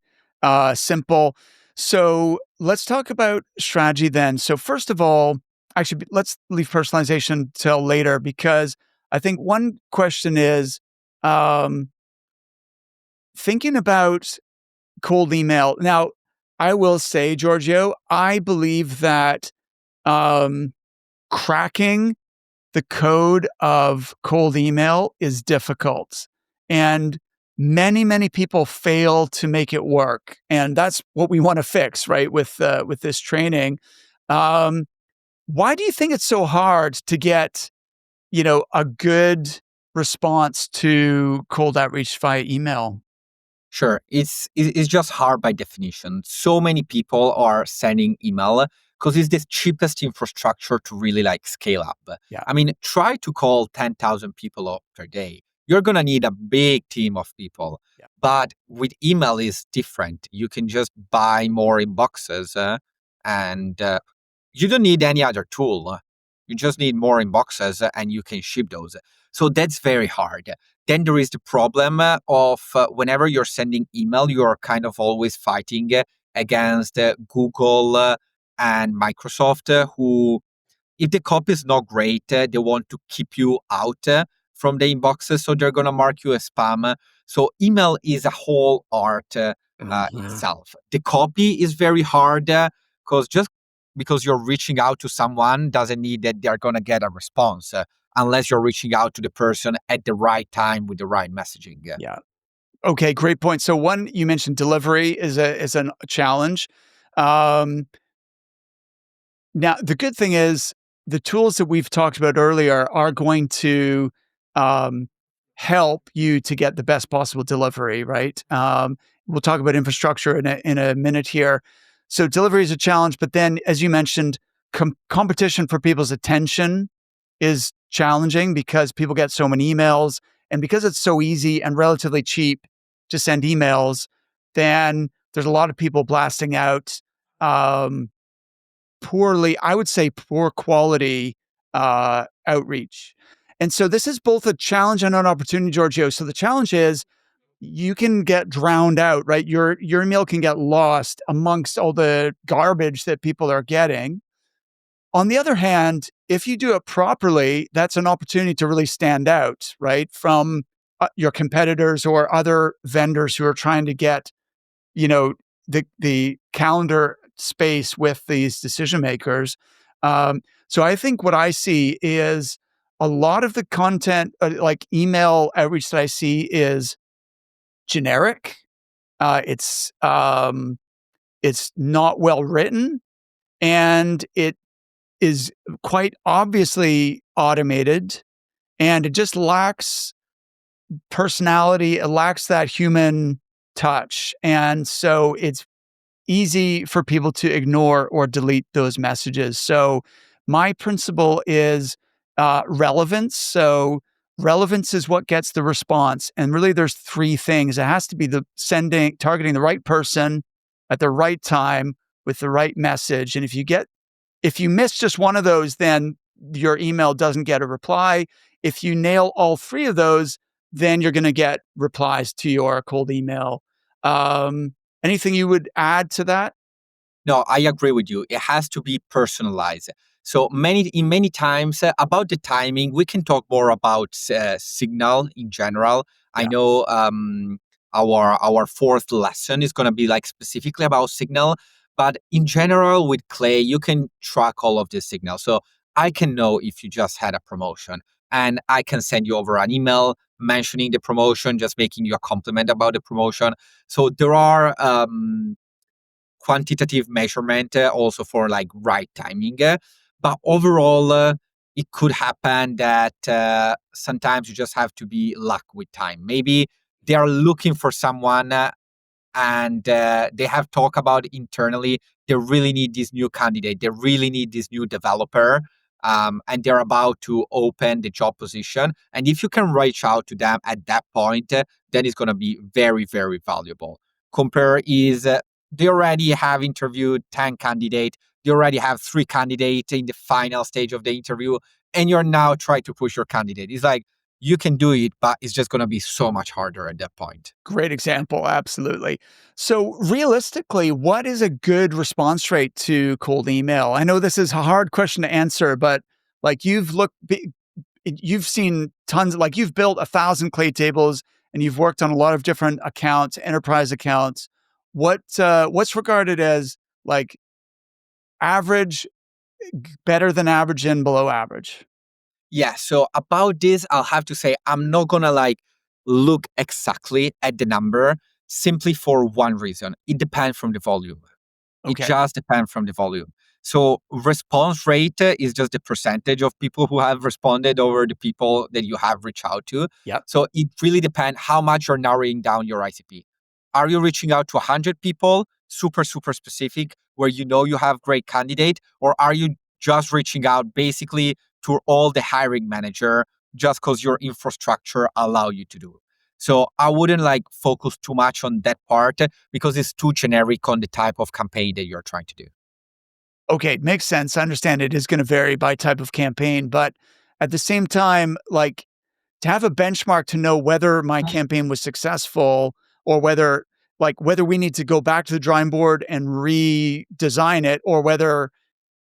simple. So let's talk about strategy then. So first of all, actually, let's leave personalization till later because I think one question is um, thinking about cold email. Now, I will say, Giorgio, I believe that um, cracking the code of cold email is difficult. And many people fail to make it work. And that's what we want to fix, right? With this training. Um, Why do you think it's so hard to get, a good response to cold outreach via email? Sure, it's just hard by definition. So many people are sending email because it's the cheapest infrastructure to really like scale up. Yeah. I mean, try to call 10,000 people up per day. You're gonna need a big team of people. Yeah. But with email is different. You can just buy more inboxes, and you don't need any other tool. You just need more inboxes, and you can ship those. So that's very hard. Then there is the problem of whenever you're sending email, you're kind of always fighting against Google and Microsoft, who, if the copy is not great, they want to keep you out from the inboxes, so they're going to mark you as spam. So email is a whole art itself. The copy is very hard because just because you're reaching out to someone doesn't mean that they're going to get a response unless you're reaching out to the person at the right time with the right messaging. Yeah. Okay, great point. So one, you mentioned delivery is a challenge. Um, Now, the good thing is the tools that we've talked about earlier are going to um, help you to get the best possible delivery, right? We'll talk about infrastructure in a minute here. So delivery is a challenge, but then, as you mentioned, competition for people's attention is challenging because people get so many emails, and because it's so easy and relatively cheap to send emails, then there's a lot of people blasting out. Um, I would say poor quality outreach. And so this is both a challenge and an opportunity, Giorgio. So the challenge is you can get drowned out, right? Your email can get lost amongst all the garbage that people are getting. On the other hand, if you do it properly, that's an opportunity to really stand out, right? From your competitors or other vendors who are trying to get you know, the calendar space with these decision makers. So I think what I see is a lot of the content, like email outreach that I see is generic. It's not well written, and it is quite obviously automated, and it just lacks personality. It lacks that human touch, and so it's easy for people to ignore or delete those messages. So my principle is relevance. So relevance is what gets the response. And really there's three things. It has to be targeting the right person at the right time with the right message. And if you miss just one of those, then your email doesn't get a reply. If you nail all three of those, then you're going to get replies to your cold email. Um, Anything you would add to that? No, I agree with you. It has to be personalized. So many times about the timing, we can talk more about signal in general. I Yeah. know our fourth lesson is going to be like specifically about signal, but in general with Clay, you can track all of the signals. So I can know if you just had a promotion, and I can send you over an email mentioning the promotion, just making you a compliment about the promotion. So there are quantitative measurement also for like right timing. But overall, it could happen that sometimes you just have to be luck with time. Maybe they are looking for someone and they have talked about internally. They really need this new candidate. They really need this new developer. And they're about to open the job position. And if you can reach out to them at that point, then it's going to be very, very valuable. Compare is they already have interviewed 10 candidates. They already have 3 candidates in the final stage of the interview. And you're now trying to push your candidate. It's like, you can do it, but it's just going to be so much harder at that point. Great example. Absolutely. So, realistically, what is a good response rate to cold email? I know this is a hard question to answer, but like you've seen tons, like you've built 1,000 clay tables and you've worked on a lot of different accounts, enterprise accounts. What's regarded as like average, better than average, and below average? Yeah, so about this, I'll have to say I'm not gonna like look exactly at the number simply for one reason. It depends from the volume. It Okay. just depends from the volume. So response rate is just the percentage of people who have responded over the people that you have reached out to. Yep. So it really depends how much you're narrowing down your ICP. Are you reaching out to 100 people, super, super specific, where you know you have great candidate, or are you just reaching out basically to all the hiring manager just because your infrastructure allow you to do it? So I wouldn't focus too much on that part because it's too generic on the type of campaign that you're trying to do. Okay, makes sense. I understand it is going to vary by type of campaign, but at the same time, to have a benchmark to know whether my campaign was successful or whether we need to go back to the drawing board and redesign it or whether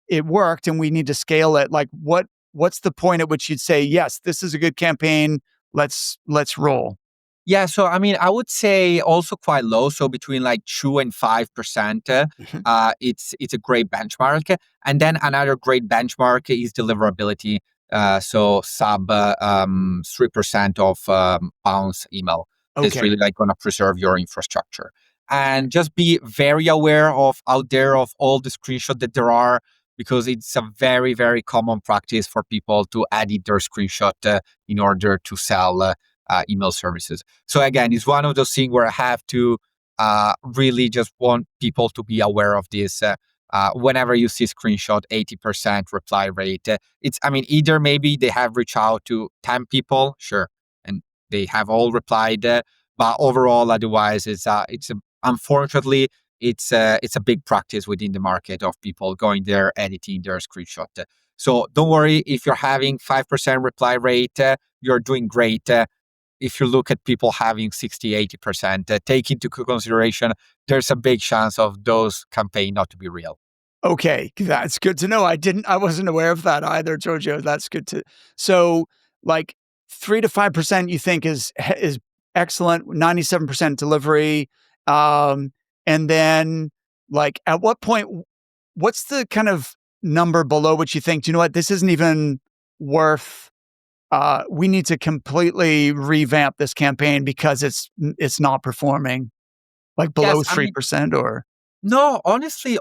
it worked and we need to scale it. What's the point at which you'd say, yes, this is a good campaign. Let's roll. Yeah, so I mean, I would say also quite low. So between 2 and 5%, Mhm. it's a great benchmark. And then another great benchmark is deliverability. So sub 3% of bounce email. That's Okay. really going to preserve your infrastructure. And just be very aware of out there of all the screenshots that there are, because it's a very, very common practice for people to edit their screenshot in order to sell email services. So again, it's one of those things where I have to really just want people to be aware of this. Whenever you see screenshot 80% reply rate, either maybe they have reached out to 10 people, sure, and they have all replied, but overall, otherwise, unfortunately, it's a big practice within the market of people going there editing their screenshot. So don't worry if you're having 5% reply rate, you're doing great. If you look at people having 60, 80%, take into consideration, there's a big chance of those campaign not to be real. Okay, that's good to know. I wasn't aware of that either, Giorgio. That's good to. So, like 3 to 5% you think is excellent, 97% delivery. Um, and then at what point what's the kind of number below which you think, you know what, this isn't even worth we need to completely revamp this campaign because it's not performing, like below Yes, I mean, 3% or no, honestly,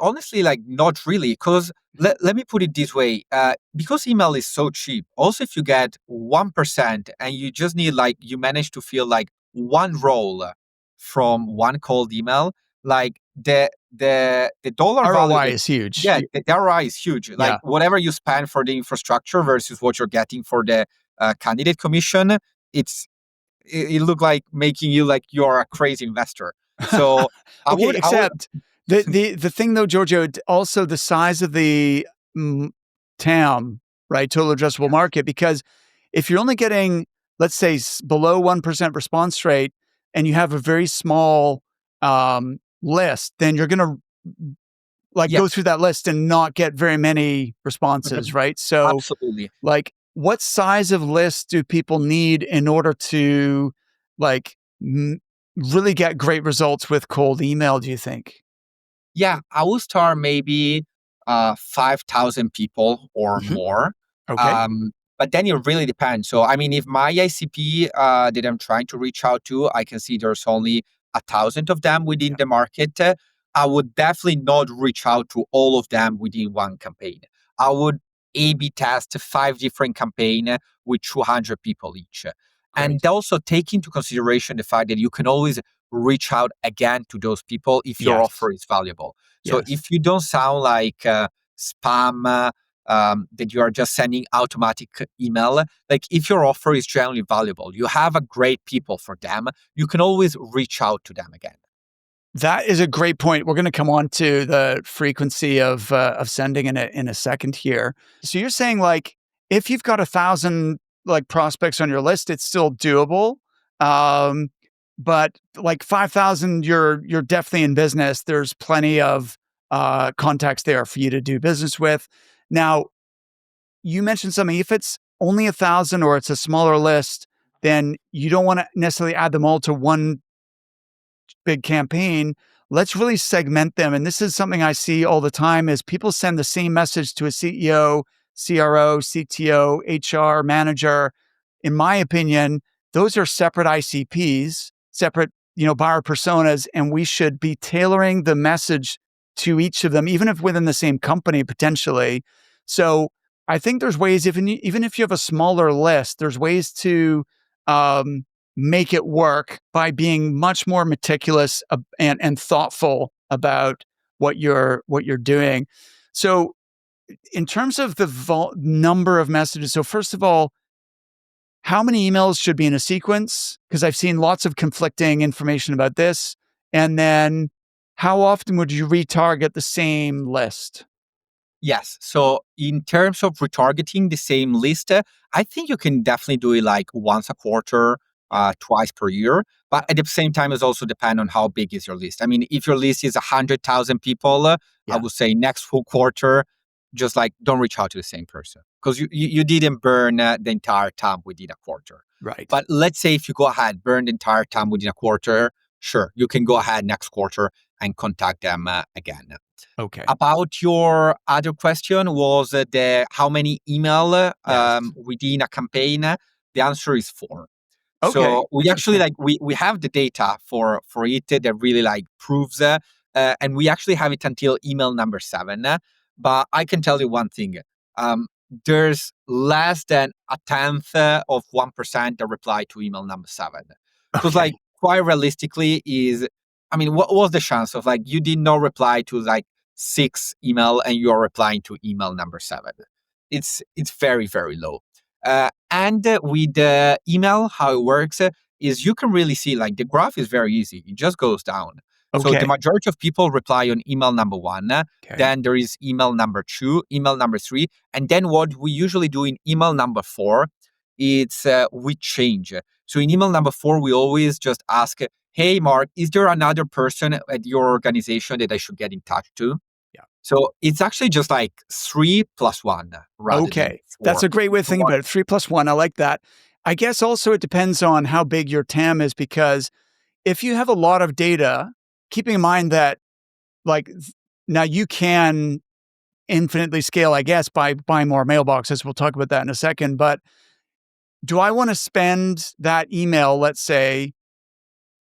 not really. Because let me put it this way: because email is so cheap. Also, if you get 1% and you just need you manage to fill one role from one cold email, the dollar value ROI that is huge. yeah, the ROI is huge. Like Yeah. whatever you spend for the infrastructure versus what you're getting for the candidate commission, it's it look like making you like you're a crazy investor. So Okay, I would except the thing though, Giorgio, also the size of the mm, TAM, right? Total addressable market. Because if you're only getting, let's say, below 1% response rate, and you have a very small list, then you're going to yeah. go through that list and not get very many responses, right? So, Absolutely. what size of list do people need in order to like m- really get great results with cold email, do you think? Yeah, I will start maybe 5,000 people or Mhm. more. Okay. But then it really depends. So, I mean, if my ICP that I'm trying to reach out to, I can see there's only 1,000 of them within Yeah. the market, I would definitely not reach out to all of them within one campaign. I would A/B test 5 different campaign with 200 people each. And Great. also take into consideration the fact that you can always reach out again to those people if your Yes. offer is valuable. So Yes. if you don't sound like spam, that you are just sending automatic email, like if your offer is genuinely valuable, you have a great people for them, you can always reach out to them again. That is a great point. We're going to come on to the frequency of sending in a second here. So you're saying if you've got 1,000 prospects on your list, it's still doable. Um, but 5,000, you're definitely in business. There's plenty of contacts there for you to do business with. Now, you mentioned something. If it's only 1,000 or it's a smaller list, then you don't want to necessarily add them all to one big campaign. Let's really segment them. And this is something I see all the time is people send the same message to a CEO, CRO, CTO, HR manager. In my opinion, those are separate ICPs, separate, buyer personas, and we should be tailoring the message to each of them, even if within the same company potentially. So I think there's ways, even if you have a smaller list, there's ways to um, make it work by being much more meticulous and thoughtful about what you're doing. So in terms of the number of messages, so first of all, how many emails should be in a sequence? Because I've seen lots of conflicting information about this. And then how often would you retarget the same list? Yes. So in terms of retargeting the same list, I think you can definitely do it like once a quarter, twice per year. But at the same time, it's also depend on how big is your list. I mean, if your list is 100,000 people, I Yeah, would say next full quarter, just like don't reach out to the same person because you didn't burn the entire time within a quarter. right. But let's say if you go ahead, burn the entire time within a quarter, sure, you can go ahead next quarter and contact them again. Okay. About your other question was the how many email Yes. within a campaign. The answer is 4. Okay. So we actually Interesting. like we have the data for it that really like proves, and we actually have it until email number 7. But I can tell you one thing: um, there's less than a tenth of 1% that reply to email number 7, because like Okay. quite realistically is, I mean, what was the chance of like you did not reply to like 6 email and you're replying to email number 7? It's very very low. And with the email, how it works is you can really see like the graph is very easy. It just goes down. So the Okay. majority of people reply on email number 1. Okay. Then there is email number 2, email number 3, and then what we usually do in email number 4, it's we change. So in email number 4, we always just ask, "Hey, Mark, is there another person at your organization that I should get in touch to?" Yeah. So it's actually just like 3 plus 1 rather than Okay. That's 4. a great way of So thinking about it. 3 plus 1. I like that. I guess also it depends on how big your TAM is, because if you have a lot of data, keeping in mind that like now you can infinitely scale, I guess, by buying more mailboxes. We'll talk about that in a second. But do I want to spend that email, let's say,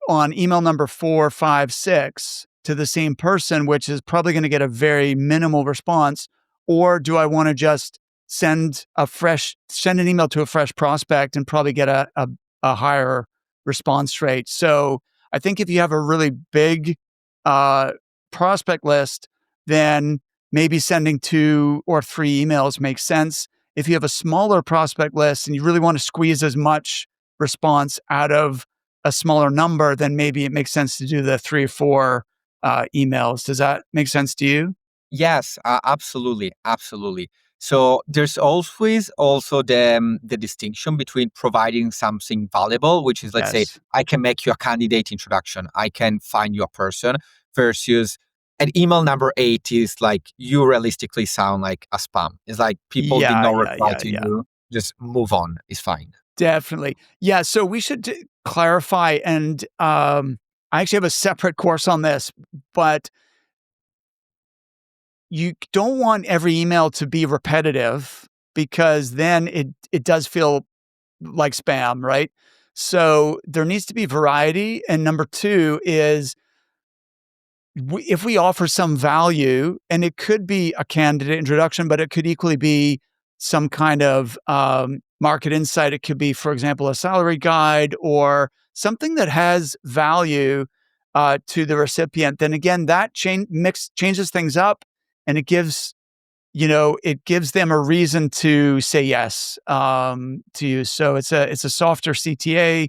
on email number 4, 5, 6 to the same person, which is probably going to get a very minimal response? Or do I want to just send an email to a fresh prospect and probably get a higher response rate? So I think if you have a really big uh, prospect list, then maybe sending 2 or 3 emails makes sense. If you have a smaller prospect list and you really want to squeeze as much response out of a smaller number, then maybe it makes sense to do the 3 or 4 emails. Does that make sense to you? yes, absolutely, absolutely. So there's always also the distinction between providing something valuable, which is, let's say, Yes. I can make you a candidate introduction, I can find you a person, versus an email number 8 is like you realistically sound like a spam. It's like people did Yeah, not yeah, reply yeah, to yeah. you, just move on. It's fine. Definitely. Yeah. So we should clarify, and I actually have a separate course on this, but you don't want every email to be repetitive, because then it does feel like spam, right? So there needs to be variety. And number two is, if we offer some value, and it could be a candidate introduction, but it could equally be some kind of market insight. It could be, for example, a salary guide or something that has value to the recipient. Then again, that changes things up, and it gives them a reason to say yes to you. So it's a softer CTA,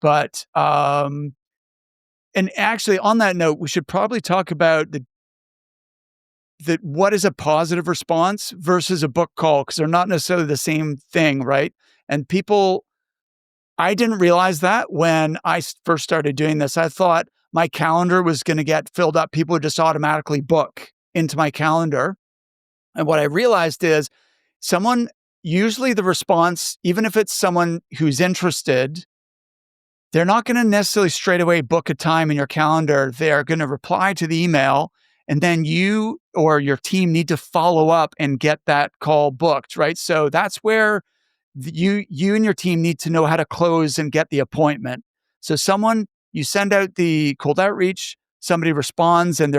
but and actually, on that note, we should probably talk about what is a positive response versus a book call, because they're not necessarily the same thing, right? And I didn't realize that when I first started doing this. I thought my calendar was going to get filled up. People would just automatically book into my calendar. And what I realized is usually the response, even if it's someone who's interested, they're not going to necessarily straight away book a time in your calendar. They're going to reply to the email, and then you or your team need to follow up and get that call booked, right? So that's where you and your team need to know how to close and get the appointment. So you send out the cold outreach, somebody responds, and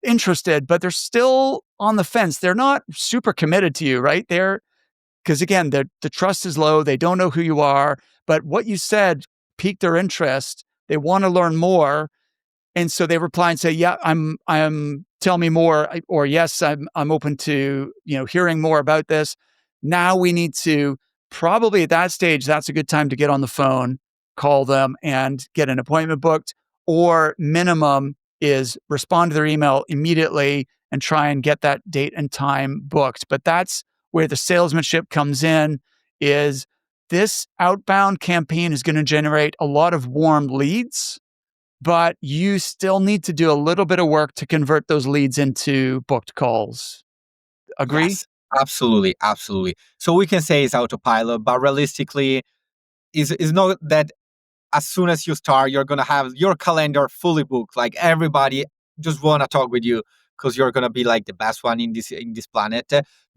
interested, but they're still on the fence. They're not super committed to you, right? Because again, the trust is low. They don't know who you are, but what you said piqued their interest. They want to learn more. And so they reply and say, "Yeah, tell me more," or "Yes, I'm open to, hearing more about this." Now we need to probably at that stage, that's a good time to get on the phone, call them and get an appointment booked, or minimum is respond to their email immediately and try and get that date and time booked. But that's where the salesmanship comes in. Is this outbound campaign is going to generate a lot of warm leads, but you still need to do a little bit of work to convert those leads into booked calls. Agree? Yes, absolutely, absolutely. So we can say it's autopilot, but realistically, is not that as soon as you start, you're gonna have your calendar fully booked. Like everybody just wanna talk with you because you're gonna be like the best one in this planet.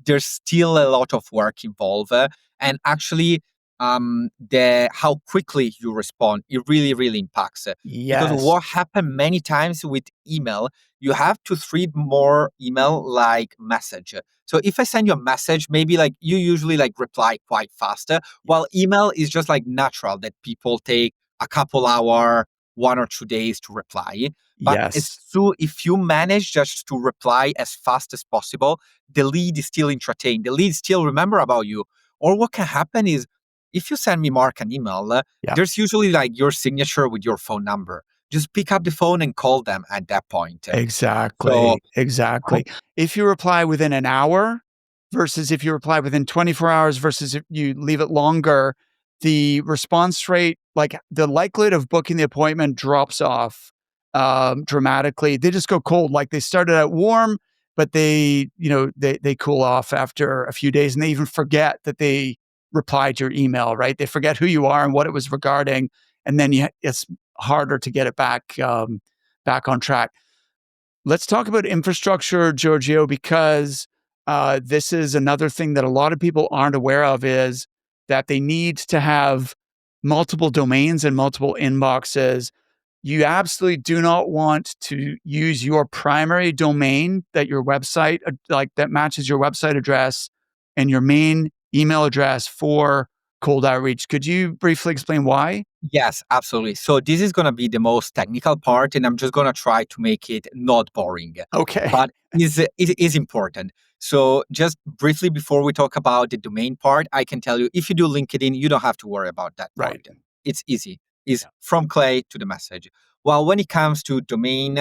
There's still a lot of work involved, and actually, the how quickly you respond it really really impacts. Because Yes. what happened many times with email, you have to treat more email like message. So if I send you a message, maybe like you usually like reply quite fast, while email is just like natural that people take a couple hour, 1 or 2 days to reply. But Yes. if you manage just to reply as fast as possible, the lead is still entertained. The lead still remember about you. Or what can happen is if you send me Mark an email, Yeah. there's usually like your signature with your phone number. Just pick up the phone and call them at that point. So Exactly. Exactly. If you reply within an hour versus if you reply within 24 hours versus if you leave it longer, the response rate, like the likelihood of booking the appointment drops off dramatically. They just go cold. Like they started out warm, but they cool off after a few days and they even forget that they replied to your email, right? They forget who you are and what it was regarding. And then it's harder to get it back on track. Let's talk about infrastructure, Giorgio, because this is another thing that a lot of people aren't aware of is that they need to have multiple domains and multiple inboxes. You absolutely do not want to use your primary domain that your website, like that matches your website address and your main email address for cold outreach. Could you briefly explain why? yes, absolutely. So this is going to be the most technical part, and I'm just going to try to make it not boring, Okay. but it is important. So just briefly before we talk about the domain part, I can tell you if you do LinkedIn, you don't have to worry about that Right. part. It's easy. It's Yeah. from clay to the message. While when it comes to domain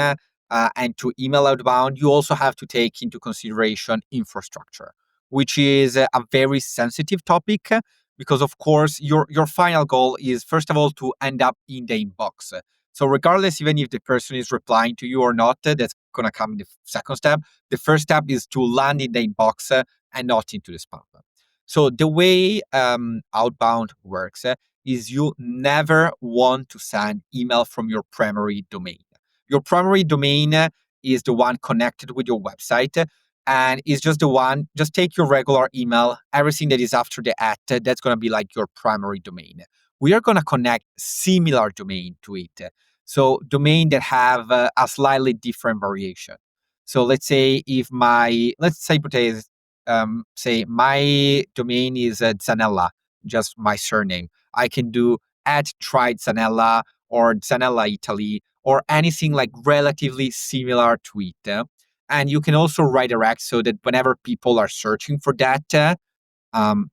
and to email outbound, you also have to take into consideration infrastructure, which is a very sensitive topic because of course your final goal is first of all to end up in the inbox. So regardless even if the person is replying to you or not, that's going to come in the second step. The first step is to land in the inbox and not into the spam. So the way outbound works is you never want to send email from your primary domain. Your primary domain is the one connected with your website and is just the one, just take your regular email, everything that is after the at, that's going to be like your primary domain. We are going to connect similar domain to it. So domain that have a slightly different variation. So let's say my domain is Zanella, just my surname. I can do at tried Zanella or Zanella Italy or anything like relatively similar to it. And you can also redirect so that whenever people are searching for that,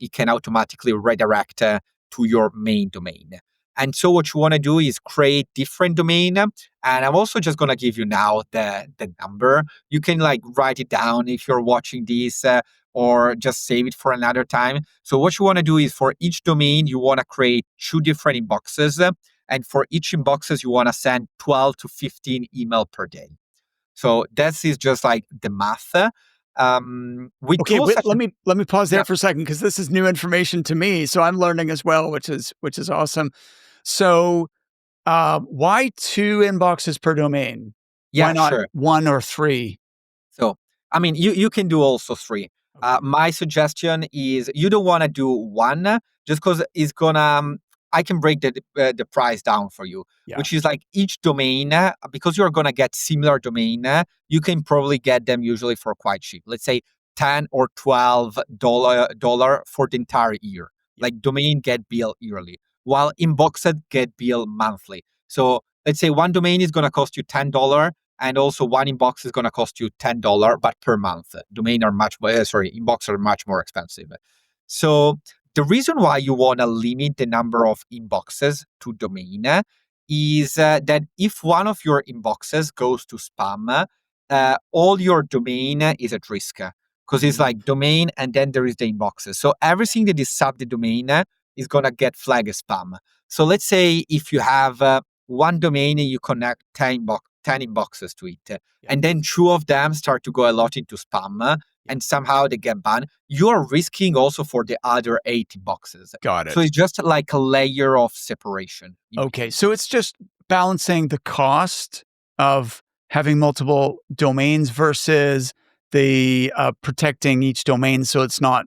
it can automatically redirect to your main domain. And so what you want to do is create different domain. And I'm also just going to give you now the number. You can like write it down if you're watching this or just save it for another time. So what you want to do is for each domain, you want to create 2 different inboxes. And for each inboxes, you want to send 12 to 15 email per day. So that is just like the math. With Okay, tools wait, such as let me pause there yeah, for a second because this is new information to me. So I'm learning as well, which is awesome. So why two inboxes per domain? Why yeah, not sure. one or three? So I mean, you can do also three. Okay. My suggestion is you don't want to do one just because it's gonna I can break the price down for you, Yeah. which is like each domain, because you're going to get similar domain, you can probably get them usually for quite cheap. Let's say 10 or $12 for the entire year. Yeah. Like domain get billed yearly, while inboxed get billed monthly. So let's say one domain is going to cost you $10, and also one inbox is going to cost you $10, but per month. Inbox are much more expensive. So the reason why you want to limit the number of inboxes to domain is that if one of your inboxes goes to spam, all your domain is at risk, because it's like domain and then there is the inboxes. So everything that is sub the domain is going to get flagged as spam. So let's say if you have one domain and you connect 10 inboxes to it, and then two of them start to go a lot into spam, and somehow they get banned, you are risking also for the other 80 boxes. Got it. So it's just like a layer of separation. Okay. So it's just balancing the cost of having multiple domains versus the protecting each domain so it's not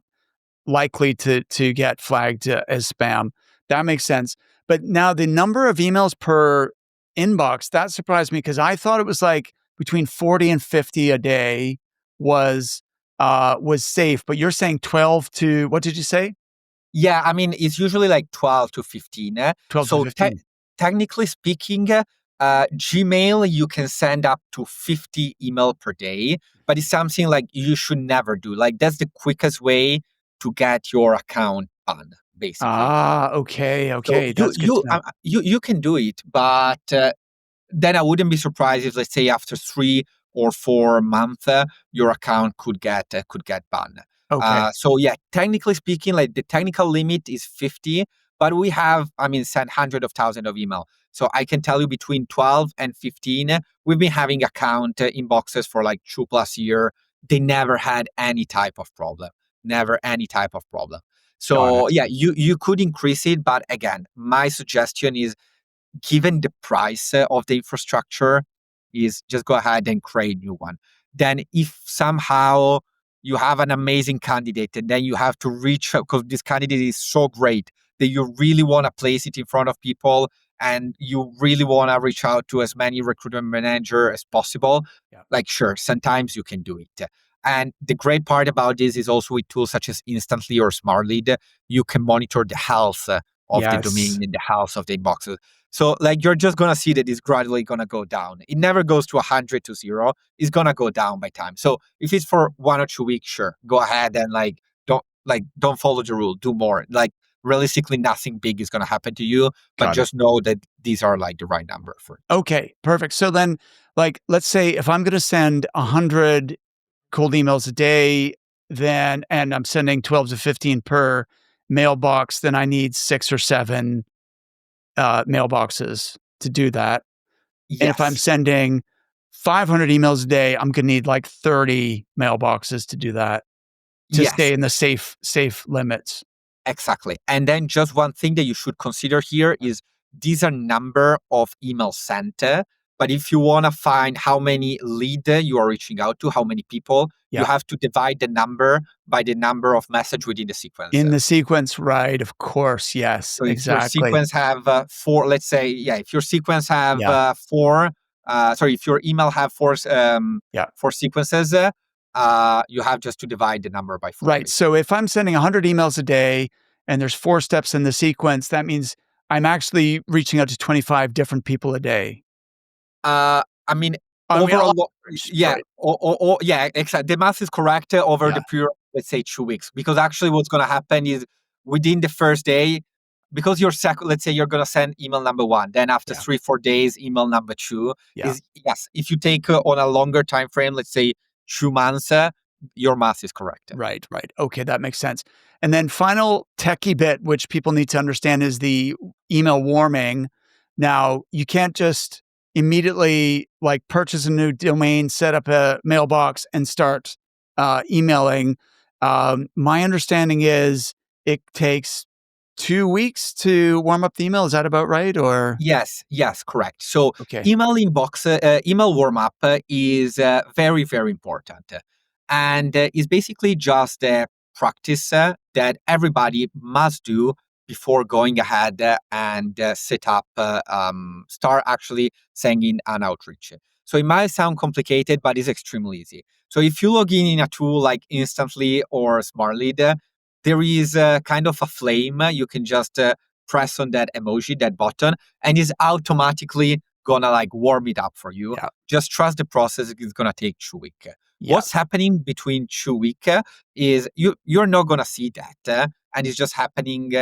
likely to get flagged as spam. That makes sense. But now the number of emails per inbox, that surprised me because I thought it was like between 40 and 50 a day was safe, but you're saying 12 to, what did you say? Yeah, I mean, it's usually like 12 to 15. 12 to 15. Technically speaking, Gmail, you can send up to 50 email per day, but it's something like you should never do. Like that's the quickest way to get your account banned, basically. Okay. So That's good to know. you can do it, but then I wouldn't be surprised if, let's say, after 3 or 4 months, your account could get banned. Okay. So yeah, technically speaking, like the technical limit is 50, but we have, I mean, sent hundreds of thousands of email. So I can tell you between 12 and 15, we've been having account inboxes for like 2+ years. They never had any type of problem. Never any type of problem. Got So it. yeah, you could increase it, but again, my suggestion is, given the price of the infrastructure, is just go ahead and create a new one. Then if somehow you have an amazing candidate and then you have to reach out because this candidate is so great that you really want to place it in front of people and you really want to reach out to as many recruitment manager as possible, like sure, sometimes you can do it. And the great part about this is also with tools such as Instantly or Smart Lead, you can monitor the health of the domain and the health of the inboxes. So like you're just gonna see that it's gradually gonna go down. It never goes to 100 to 0. It's gonna go down by time. So if it's for 1 or 2 weeks, sure, go ahead and don't follow the rule. Do more. Like realistically, nothing big is gonna happen to you. But just know that these are like the right number for it. Okay, perfect. So then, like, let's say if I'm going to send 100 cold emails a day, then, and I'm sending 12 to 15 per mailbox, then I need 6 or 7 mailboxes to do that. And if I'm Yes. sending 500 emails a day, I'm going to need like 30 mailboxes to do that to Yes. stay in the safe limits. Exactly. And then just one thing that you should consider here is these are number of emails sent. But if you want to find how many lead you are reaching out to, how many people, you have to divide the number by the number of message within the sequence. In the sequence, right? Of course. Yes, So if your exactly. sequence have four, let's say, if your sequence have if your email have four sequences, you have just to divide the number by 4. Right. Basically. So if I'm sending 100 emails a day and there's 4 steps in the sequence, that means I'm actually reaching out to 25 different people a day. I mean, overall, exactly. The math is correct over the period, let's say 2 weeks, because actually what's going to happen is within the first day, because let's say you're going to send email number 1, then after 3-4 days, email number 2 is, yes, if you take on a longer time frame, let's say 2 months, your math is correct. Right. Okay, that makes sense. And then final techie bit, which people need to understand, is the email warming. Now, you can't just immediately like purchase a new domain, set up a mailbox, and start emailing. My understanding is it takes 2 weeks to warm up the email. Is that about right? Or Yes, correct. So okay, email warm up is very, very important, and is basically just a practice that everybody must do before going ahead and start actually sending an outreach. So it might sound complicated, but it's extremely easy. So if you log in a tool like Instantly or Smartlead, there is kind of a flame. You can just press on that emoji, that button, and it's automatically gonna like warm it up for you. Yeah. Just trust the process. It's gonna take 2 weeks. Yeah. What's happening between 2 weeks is you're not gonna see that, and it's just happening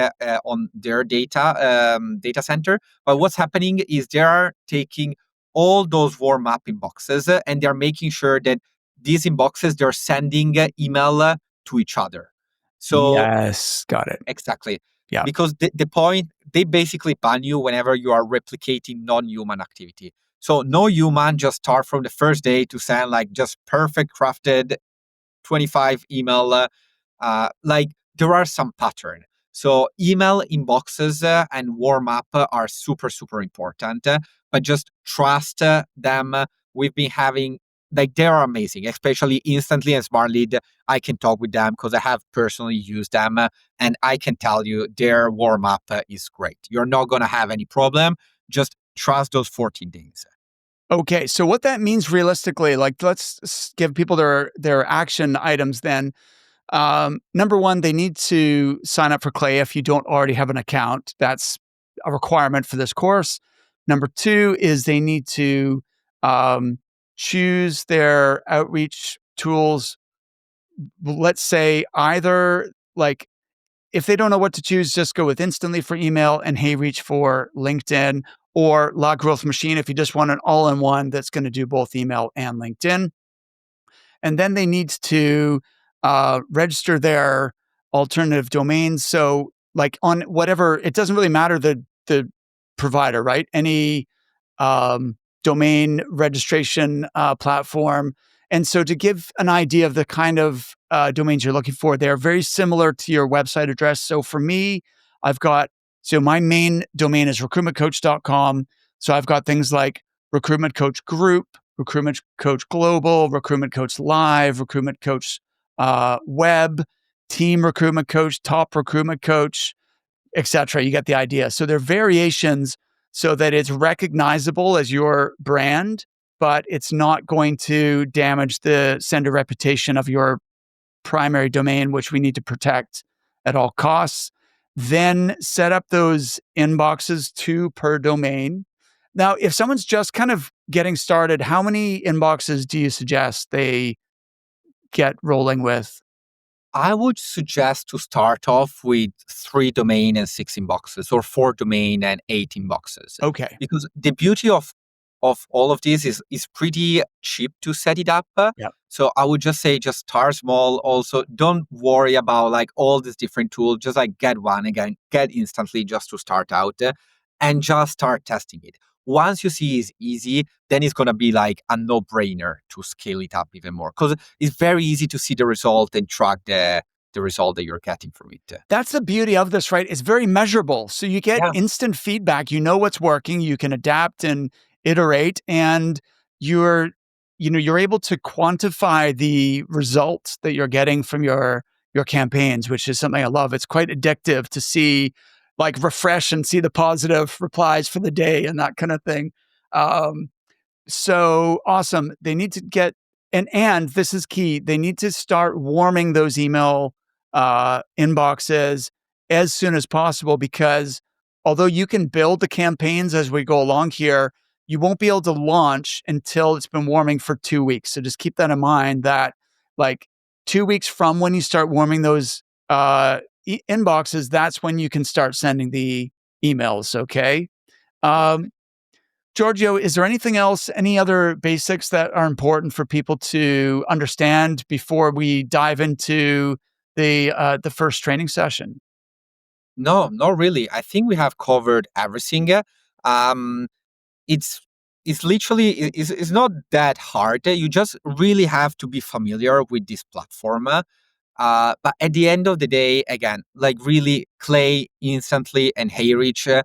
on their data center. But what's happening is they are taking all those warm up inboxes and they're making sure that these inboxes they're sending email to each other. So Yes. Got it. exactly. Yeah. Because the point, they basically ban you whenever you are replicating non-human activity. So no human just start from the first day to send like just perfect crafted 25 email. Like there are some pattern. So email inboxes and warm up are super, super important, but just trust them. We've been having, like, they're amazing, especially Instantly and Smart Lead. I can talk with them because I have personally used them, and I can tell you their warm up is great. You're not going to have any problem. Just trust those 14 days. Okay, so what that means realistically, like let's give people their action items then. Number one, they need to sign up for Clay if you don't already have an account. That's a requirement for this course. Number two is they need to choose their outreach tools. Let's say either like if they don't know what to choose, just go with Instantly for email and HeyReach for LinkedIn, or La Growth Machine if you just want an all-in-one that's going to do both email and LinkedIn. And then they need to register their alternative domains. So, like on whatever, it doesn't really matter the provider, right? Any domain registration platform. And so, to give an idea of the kind of domains you're looking for, they're very similar to your website address. So, for me, I've got my main domain is recruitmentcoach.com. So, I've got things like Recruitment Coach Group, Recruitment Coach Global, Recruitment Coach Live, Recruitment Coach Web, Team Recruitment Coach, Top Recruitment Coach, etc. You get the idea. So they're variations so that it's recognizable as your brand, but it's not going to damage the sender reputation of your primary domain, which we need to protect at all costs. Then set up those inboxes, 2 per domain. Now, if someone's just kind of getting started, how many inboxes do you suggest they get rolling with? I would suggest to start off with 3 domain and 6 inboxes, or 4 domain and 8 inboxes. Okay. Because the beauty of all of this is pretty cheap to set it up. Yeah. So I would just say just start small. Also, don't worry about like all these different tools. Just like get one again, get Instantly just to start out and just start testing it. Once you see it's easy, then it's going to be like a no-brainer to scale it up even more because it's very easy to see the result and track the result that you're getting from it. That's the beauty of this, right? It's very measurable. So you get Yeah. instant feedback. You know what's working. You can adapt and iterate, and you're able to quantify the results that you're getting from your campaigns, which is something I love. It's quite addictive to see, like, refresh and see the positive replies for the day and that kind of thing. Um, so awesome. They need to get and this is key. They need to start warming those email inboxes as soon as possible, because although you can build the campaigns as we go along here, you won't be able to launch until it's been warming for 2 weeks. So just keep that in mind that, like, 2 weeks from when you start warming those inboxes, that's when you can start sending the emails. Okay. Um, Giorgio, is there anything else, any other basics that are important for people to understand before we dive into the first training session? No, not really. I think we have covered everything. Um, it's it's not that hard. You just really have to be familiar with this platform. But at the end of the day, again, like really, Clay Instantly and HeyReach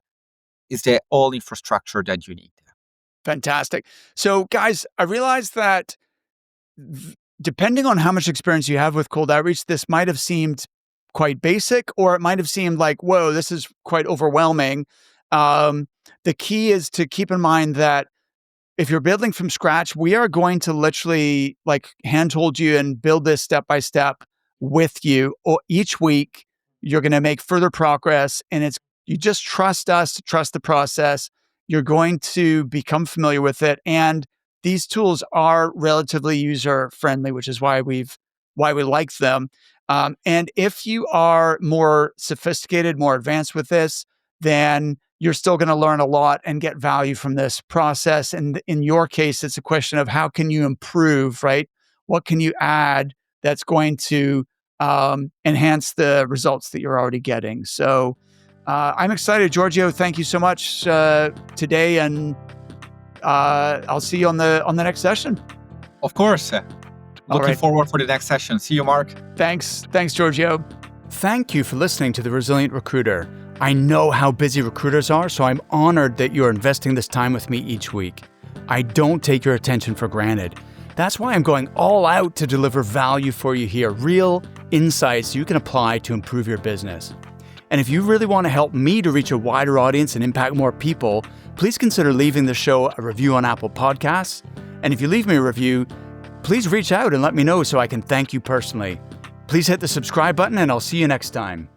is the all infrastructure that you need. Fantastic. So, guys, I realize that depending on how much experience you have with cold outreach, this might have seemed quite basic, or it might have seemed like, whoa, this is quite overwhelming. The key is to keep in mind that if you're building from scratch, we are going to literally like handhold you and build this step by step with you. Or each week, you're going to make further progress, and you just trust us, trust the process. You're going to become familiar with it, and these tools are relatively user friendly, which is why we like them. And if you are more sophisticated, more advanced with this, then you're still going to learn a lot and get value from this process. And in your case, it's a question of how can you improve, right? What can you add that's going to enhance the results that you're already getting? So I'm excited, Giorgio. Thank you so much today, and I'll see you on the next session. Of course. Looking forward for the next session. See you, Mark. Thanks, Giorgio. Thank you for listening to The Resilient Recruiter. I know how busy recruiters are, so I'm honored that you're investing this time with me each week. I don't take your attention for granted. That's why I'm going all out to deliver value for you here, real insights you can apply to improve your business. And if you really want to help me to reach a wider audience and impact more people, please consider leaving the show a review on Apple Podcasts. And if you leave me a review, please reach out and let me know so I can thank you personally. Please hit the subscribe button, and I'll see you next time.